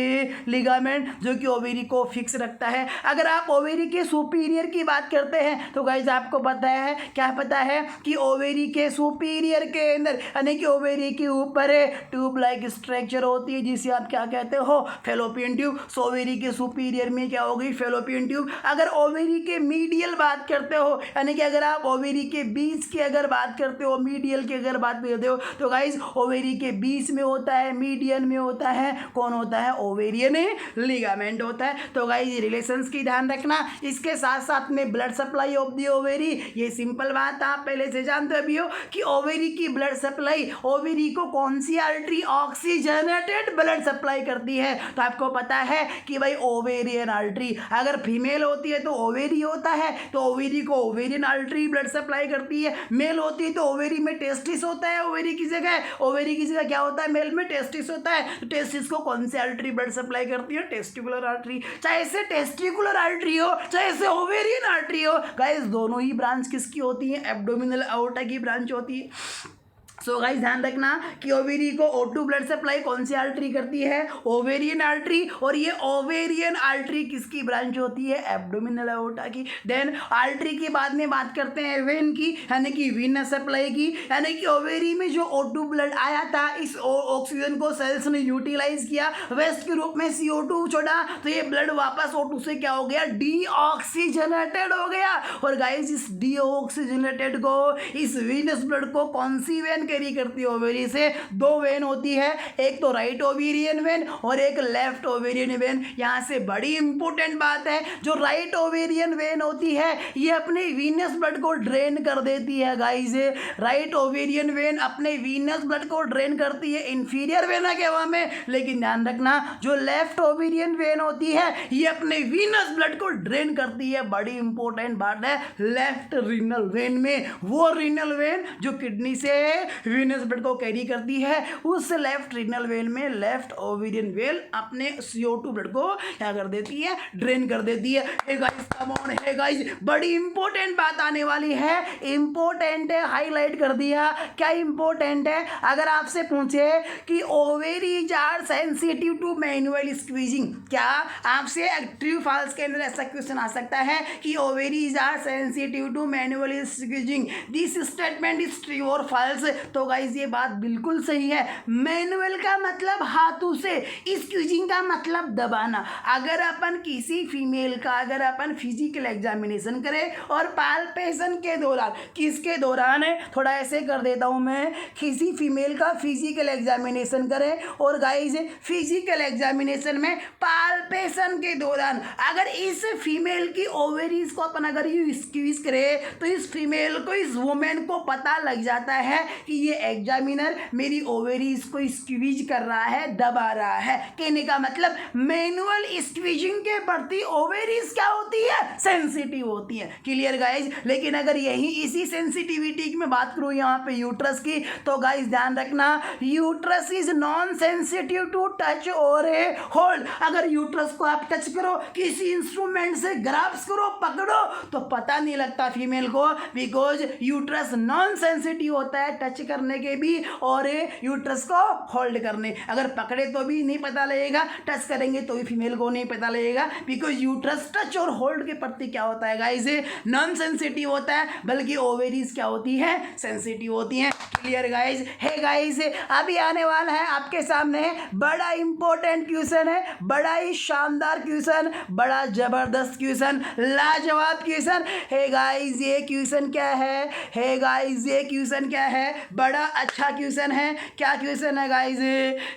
लिगामेंट जो कि ओवेरी को फिक्स रखता है। अगर आप ओवेरी के सुपीरियर की बात करते हैं तो गाइज आपको पता है, क्या पता है कि ओवेरी के सुपीरियर के अंदर यानी कि ओवेरी के ऊपर ट्यूब लाइक स्ट्रक्चर होती है जिसे आप क्या कहते हो, फेलोपियन ट्यूब। सो ओवेरी के सुपीरियर में क्या होगी, फेलोपियन ट्यूब। अगर ओवेरी के मीडियल बात करते हो यानी कि अगर आप ओवेरी के बीच की अगर बात करते हो, मीडियल की अगर बात करते हो, तो गाइज ओवेरी के बीच में होता है, मीडियन में होता है, कौन होता है, ओवेरियन लिगामेंट होता है। तो गाइज रिलेशंस की ध्यान रखना। इसके साथ साथ में blood supply of the ovary, ये सिंपल बात आप पहले से जानते भी हो कि ओवेरी की ब्लड सप्लाई, ओवेरी को कौन सी आर्टरी ऑक्सीजनेटेड ब्लड सप्लाई करती है, तो आपको पता है कि भाई ओवेरियन आर्टरी। अगर फीमेल होती है तो ओवेरी होता है, तो ओवेरी को ओवेरियन आर्टरी ब्लड सप्लाई करती है। मेल होती है तो ओवेरी में टेस्टिस होता है, ओवेरी की जगह, ओवेरी की जगह क्या होता है, मेल में टेस्टिस होता है। तो टेस्टिस को कौन सी आर्टरी ब्लड सप्लाई करती है, टेस्टिकुलर आर्टरी। चाहे से टेस्टिकुलर आर्टरी हो चाहे से ओवेरियन आर्टरी हो, गाइस दोनों ही ब्रांच किसकी होती है, एब्डोमिनल अओर्टा की ब्रांच होती है। सो गाइस ध्यान रखना कि ओवेरी को O2 ब्लड सप्लाई कौन सी आर्टरी करती है, ओवेरियन आर्टरी। और ये ओवेरियन आर्टरी किसकी ब्रांच होती है, एब्डोमिनल अओर्टा की। देन आर्टरी की बाद में बात करते हैं वेन की, यानी कि वीनस सप्लाई की। यानी कि ओवेरी में जो O2 ब्लड आया था, इस ऑक्सीजन को सेल्स ने यूटिलाइज किया, वेस्ट के रूप में CO2 छोड़ा, तो ये ब्लड वापस O2 से क्या हो गया, डीऑक्सीजनेटेड हो गया। और गाइस इस डीऑक्सीजनेटेड को, इस वीनस ब्लड को कौन सी वेन कैरी करती है ओवेरी से, दो वेन होती है, एक तो राइट ओवेरियन वेन और एक लेफ्ट ओवेरियन वेन। यहाँ से बड़ी इंपॉर्टेंट बात है, जो राइट ओवेरियन वेन होती है ये अपने वीनस ब्लड को ड्रेन कर देती है गाइस। राइट ओवेरियन वेन अपने वीनस ब्लड को ड्रेन करती है, इंफीरियर वेन है क्या में, लेकिन ध्यान रखना जो लेफ्ट ओवेरियन वेन होती है ये अपने वीनस ब्लड को ड्रेन करती है। बड़ी इंपॉर्टेंट बात है, लेफ्ट रीनल वेन में, वो रीनल वेन जो किडनी से वीनस ब्लड को कैरी करती है, उस लेफ्ट रीनल वेन में लेफ्ट ओवेरियन वेन अपने CO2 ब्लड को क्या कर देती है, ड्रेन कर देती है। Hey guys come on, hey guys बड़ी इंपॉर्टेंट बात आने वाली है, इंपॉर्टेंट है, हाईलाइट कर दिया। क्या इंपॉर्टेंट है, अगर आपसे पूछे कि ovaries are sensitive to manual squeezing, क्या आपसे ट्रू फॉल्स के अंदर ऐसा क्वेश्चन आ सकता है कि ovaries are sensitive to manual squeezing, this statement is true और फॉल्स। तो गाइज ये बात बिल्कुल सही है। मैनुअल का मतलब हाथों से, स्क्वीजिंग का मतलब दबाना। अगर अपन किसी फीमेल का अगर अपन फिजिकल एग्जामिनेशन करें और पाल्पेशन के दौरान, किसके दौरान है, थोड़ा ऐसे कर देता हूं मैं, किसी फीमेल का फिजिकल एग्जामिनेशन करें और गाइज फिजिकल एग्जामिनेशन में पाल्पेशन के दौरान अगर इस फीमेल की ओवेरीज को अपन अगर यू स्क्वीज करें तो इस फीमेल को, इस वुमेन को पता लग जाता है कि ये एग्जामिनर मेरी ओवेरीज को स्क्वीज कर रहा है, दबा रहा है। कहने का मतलब मैनुअल स्क्वीजिंग के प्रति ओवेरीज क्या होती है, सेंसिटिव होती है। Clear guys. लेकिन अगर यही इसी सेंसिटिविटी की मैं बात करूं यहाँ पे यूट्रस की, तो गाइज ध्यान रखना uterus is non sensitive to touch और होल्ड। अगर यूट्रस को आप टच करो, किसी इंस्ट्रूमेंट से ग्राफ्स करो, पकड़ो, तो पता नहीं लगता फीमेल को, बिकॉज यूट्रस नॉन सेंसिटिव होता है टच करने के भी और यूट्रस को होल्ड करने। अगर पकड़े तो भी नहीं पता लगेगा, टच करेंगे तो भी फीमेल को नहीं पता लगेगा, बिकॉज यूट्रस टच और होल्ड के प्रति क्या होता है गाइस, नॉन सेंसिटिव होता है, बल्कि ओवेरीज क्या होती है, सेंसिटिव होती हैं। Clear guys. हे गाइस अभी आने वाला है आपके सामने बड़ा इंपॉर्टेंट क्वेश्चन है, बड़ा ही शानदार क्वेश्चन, बड़ा जबरदस्त क्वेश्चन, लाजवाब क्वेश्चन। हे गाइस ये क्वेश्चन क्या है, हे गाइस ये क्वेश्चन क्या है, बड़ा अच्छा क्वेश्चन है। क्या क्वेश्चन है guys,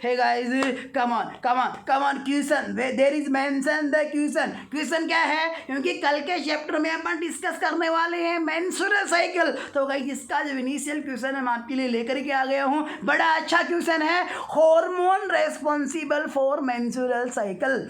hey guys come on come on come on, question there is mention the question. Question क्या है, क्योंकि कल के चैप्टर में अपन डिस्कस करने वाले हैं मेंस्ट्रुअल साइकिल, तो गाइस इसका जो इनिशियल क्वेश्चन है मैं आपके लिए लेकर के आ गया हूँ। बड़ा अच्छा क्वेश्चन है, hormone responsible for menstrual cycle.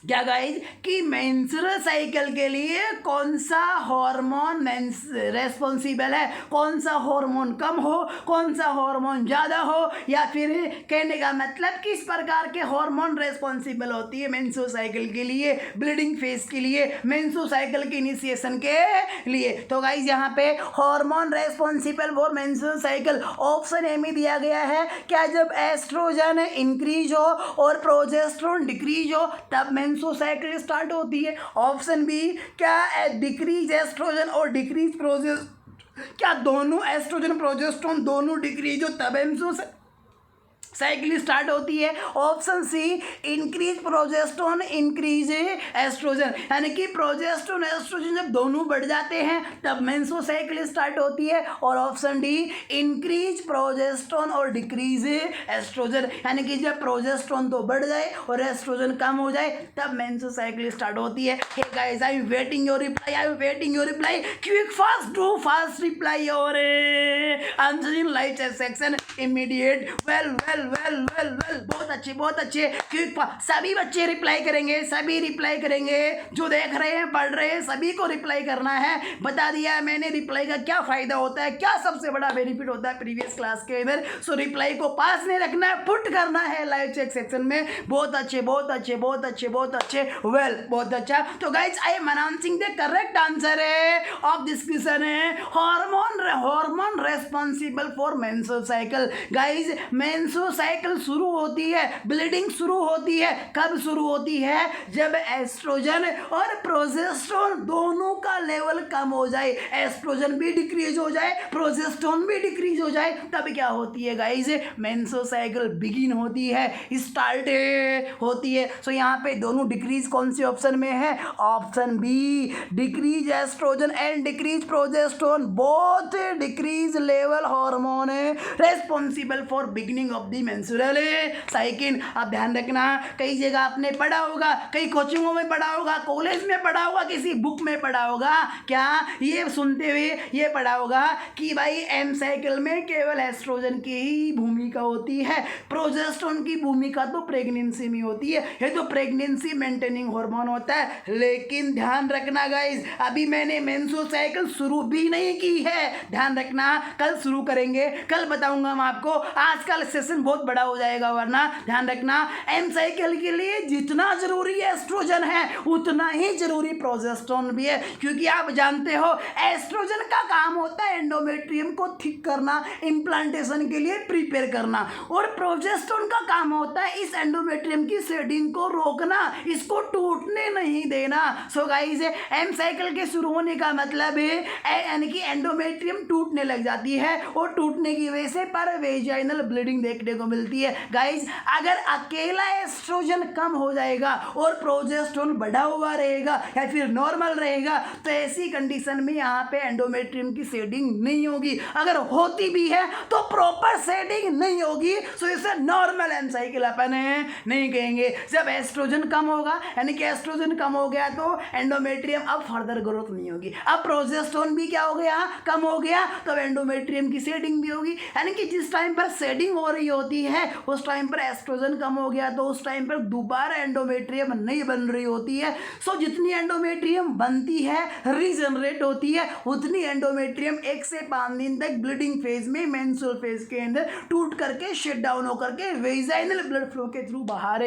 क्या गाइज कि मेंस्ट्रुअल साइकिल के लिए कौन सा हार्मोन रेस्पॉन्सिबल है, कौन सा हार्मोन कम हो, कौन सा हार्मोन ज़्यादा हो, या फिर कहने का मतलब किस प्रकार के हार्मोन रेस्पॉन्सिबल होती है मेंस्ट्रुअल साइकिल के लिए, ब्लीडिंग फेज के लिए, मेंस्ट्रुअल साइकिल के इनिशिएशन के लिए। तो गाइज यहाँ पे hormone responsible for menstrual cycle option A में दिया गया है। क्या जब एस्ट्रोजन इंक्रीज हो और प्रोजेस्टेरोन डिक्रीज हो तब मेंस्ट्रुअल साइकिल स्टार्ट होती है। ऑप्शन बी, क्या डिक्रीज एस्ट्रोजन और डिक्रीज क्या दोनों एस्ट्रोजन प्रोजेस्टेरोन दोनों डिक्रीज हो तब मेंस्ट्रुअल साइकिल स्टार्ट होती है। Option C, increase progesterone increase estrogen, यानी कि प्रोजेस्टेरोन एस्ट्रोजन जब दोनों बढ़ जाते हैं तब मेंस्ट्रुअल साइकिल स्टार्ट होती है। और ऑप्शन डी, इंक्रीज प्रोजेस्टेरोन और डिक्रीज एस्ट्रोजन, यानी कि जब प्रोजेस्टेरोन तो बढ़ जाए और एस्ट्रोजन कम हो जाए तब मेंस्ट्रुअल साइकिल स्टार्ट होती है। Hey guys, I am waiting your reply, I am waiting your reply. Quick fast do fast reply your answer in live chat section immediate. Well बहुत अच्छे क्विक। सभी बच्चे रिप्लाई करेंगे, सभी रिप्लाई करेंगे, जो देख रहे हैं पढ़ रहे हैं सभी को रिप्लाई करना है। बता दिया मैंने रिप्लाई का क्या फ़ायदा होता है, क्या सबसे बड़ा बेनिफिट होता है प्रीवियस क्लास के अंदर। सो रिप्लाई को पास नहीं रखना है, पुट करना है लाइव चेक सेक्शन में। बहुत अच्छे वेल बहुत अच्छा। तो guys I am announcing the correct answer of this question है hormone responsible for menstrual cycle. Guys menstrual cycle शुरू होती है, ब्लीडिंग शुरू होती है, कब शुरू होती है? जब एस्ट्रोजन और प्रोजेस्टेरोन दोनों का लेवल कम हो जाए, एस्ट्रोजन भी डिक्रीज हो जाए, प्रोजेस्टेरोन भी डिक्रीज हो जाए, तब क्या होती है गाइज? मेंस्ट्रुअल साइकिल बिगिन होती है, स्टार्ट होती है। सो यहाँ पे दोनों डिक्रीज कौन से ऑप्शन में है? Option B, decrease estrogen and decrease progesterone both decrease level hormone responsible for beginning of the menstrual cycle. आप ध्यान रखना, कई जगह आपने पढ़ा होगा, कई कोचिंगों में पढ़ा होगा, कॉलेज में पढ़ा होगा, किसी बुक में पढ़ा होगा, क्या ये सुनते हुए ये पढ़ा होगा कि भाई एम साइकिल में केवल एस्ट्रोजन की ही भूमिका होती है, प्रोजेस्टेरोन की भूमिका तो प्रेगनेंसी में होती है, ये तो प्रेगनेंसी मेंटेनिंग हार्मोन होता है। लेकिन ध्यान रखना गाइज, अभी मैंने मेंस्ट्रुअल साइकिल शुरू भी नहीं की है, ध्यान रखना, कल शुरू करेंगे, कल बताऊंगा मैं आपको। आज का सेशन बहुत बड़ा हो जाएगा, वरना ध्यान रखना एम साइकिल के लिए जितना जरूरी एस्ट्रोजन है उतना ही जरूरी प्रोजेस्टेरोन भी है, क्योंकि आप जानते हो एस्ट्रोजन का काम होता है एंडोमेट्रियम को थिक करना, इम्प्लांटेशन के लिए प्रिपेयर करना, और प्रोजेस्टेरोन का काम होता है इस एंडोमेट्रियम की शेडिंग को रोकना, इसको टूटने नहीं देना। सो गाइस, एम साइकिल के शुरू होने का मतलब है यानी कि एंडोमेट्रियम टूटने लग जाती है और टूटने की वजह से परवेजाइनल ब्लीडिंग देखने को मिलती है। गाइस, अगर अकेला एस्ट्रोजन कम हो जाएगा और प्रोजेस्टेरोन बढ़ा हुआ रहेगा या फिर नॉर्मल रहेगा तो ऐसी कंडीशन में यहाँ पे एंडोमेट्रियम की शेडिंग नहीं होगी, अगर होती भी है तो प्रॉपर शेडिंग नहीं होगी। सो इसे नॉर्मल एम साइकिल अपन नहीं कहेंगे। जब एस्ट्रोजन कम होगा, यानी कि एस्ट्रोजन कम हो गया तो एंडोमेट्रियम अब फर्दर ग्रोथ नहीं होगी, अब प्रोजेस्टेरोन भी क्या हो गया? कम हो गया, तो एंडोमेट्रियम की शेडिंग भी होगी, यानी कि जिस टाइम पर शेडिंग हो रही होती है उस टाइम पर एस्ट्रोजन कम हो गया तो उस टाइम पर दोबारा एंडोमेट्रियम नहीं बन रही होती है। सो जितनी एंडोमेट्रियम बनती है, रीजनरेट होती है, उतनी एंडोमेट्रियम 1 से 5 दिन तक ब्लीडिंग फेज में, मेंस्ट्रुअल फेज के अंदर टूट करके शट डाउन होकर के वेजाइनल ब्लड फ्लो के थ्रू बाहर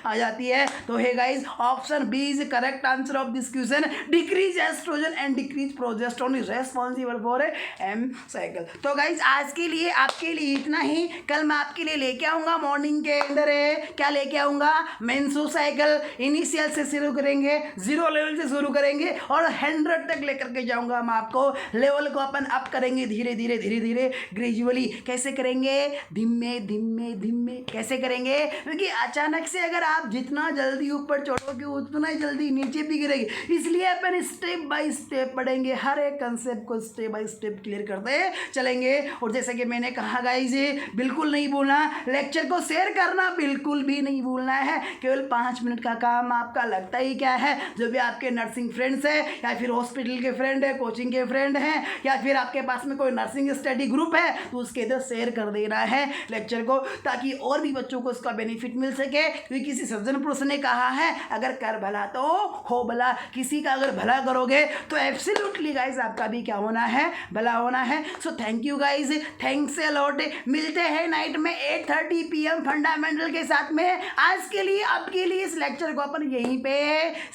आ जाती है। तो hey guys, option B is correct answer of this question. Decrease estrogen and decrease progesterone is responsible for M cycle. तो गाइस, आज के लिए आपके लिए इतना ही। कल मैं आपके लिए लेके आऊँगा मॉर्निंग के अंदर क्या लेके आऊँगा? मेंस्ट्रुअल साइकिल इनिशियल से शुरू करेंगे, 0 लेवल से शुरू करेंगे और 100 तक लेकर के जाऊँगा मैं आपको। लेवल को अपन अप करेंगे धीरे धीरे ग्रेजुअली। कैसे करेंगे? धीमे धीमे कैसे करेंगे? क्योंकि अचानक से अगर आप जितना जल्दी ऊपर चढ़ोगे उतना ही जल्दी नीचे भी गिरेगी, इसलिए अपन स्टेप बाय स्टेप पढ़ेंगे, हर एक कंसेप्ट को स्टेप बाय स्टेप क्लियर करते चलेंगे। और जैसे कि मैंने कहा गाइस, बिल्कुल नहीं बोलना भूलना, लेक्चर को शेयर करना बिल्कुल भी नहीं भूलना है। केवल 5 मिनट का काम आपका लगता ही क्या है, जो भी आपके नर्सिंग फ्रेंड्स हैं या फिर हॉस्पिटल के फ्रेंड है, कोचिंग के फ्रेंड हैं, या फिर आपके पास में कोई नर्सिंग स्टडी ग्रुप है, तो उसके इधर शेयर कर देना है लेक्चर को, ताकि और भी बच्चों को इसका बेनिफिट मिल सके। क्योंकि किसी सज्जन पुरुष ने कहा है, अगर कर भला तो हो भला। किसी का अगर भला करोगे तो एब्सोल्युटली गाइज आपका भी क्या होना है, भला होना है। So thank you guys, thanks a lot. मिलते हैं नाइट में 8:30 PM फंडामेंटल के साथ में। आज के लिए आपके लिए इस लेक्चर को अपन यहीं पे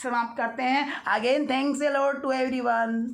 समाप्त करते हैं। Again thanks a lot to everyone.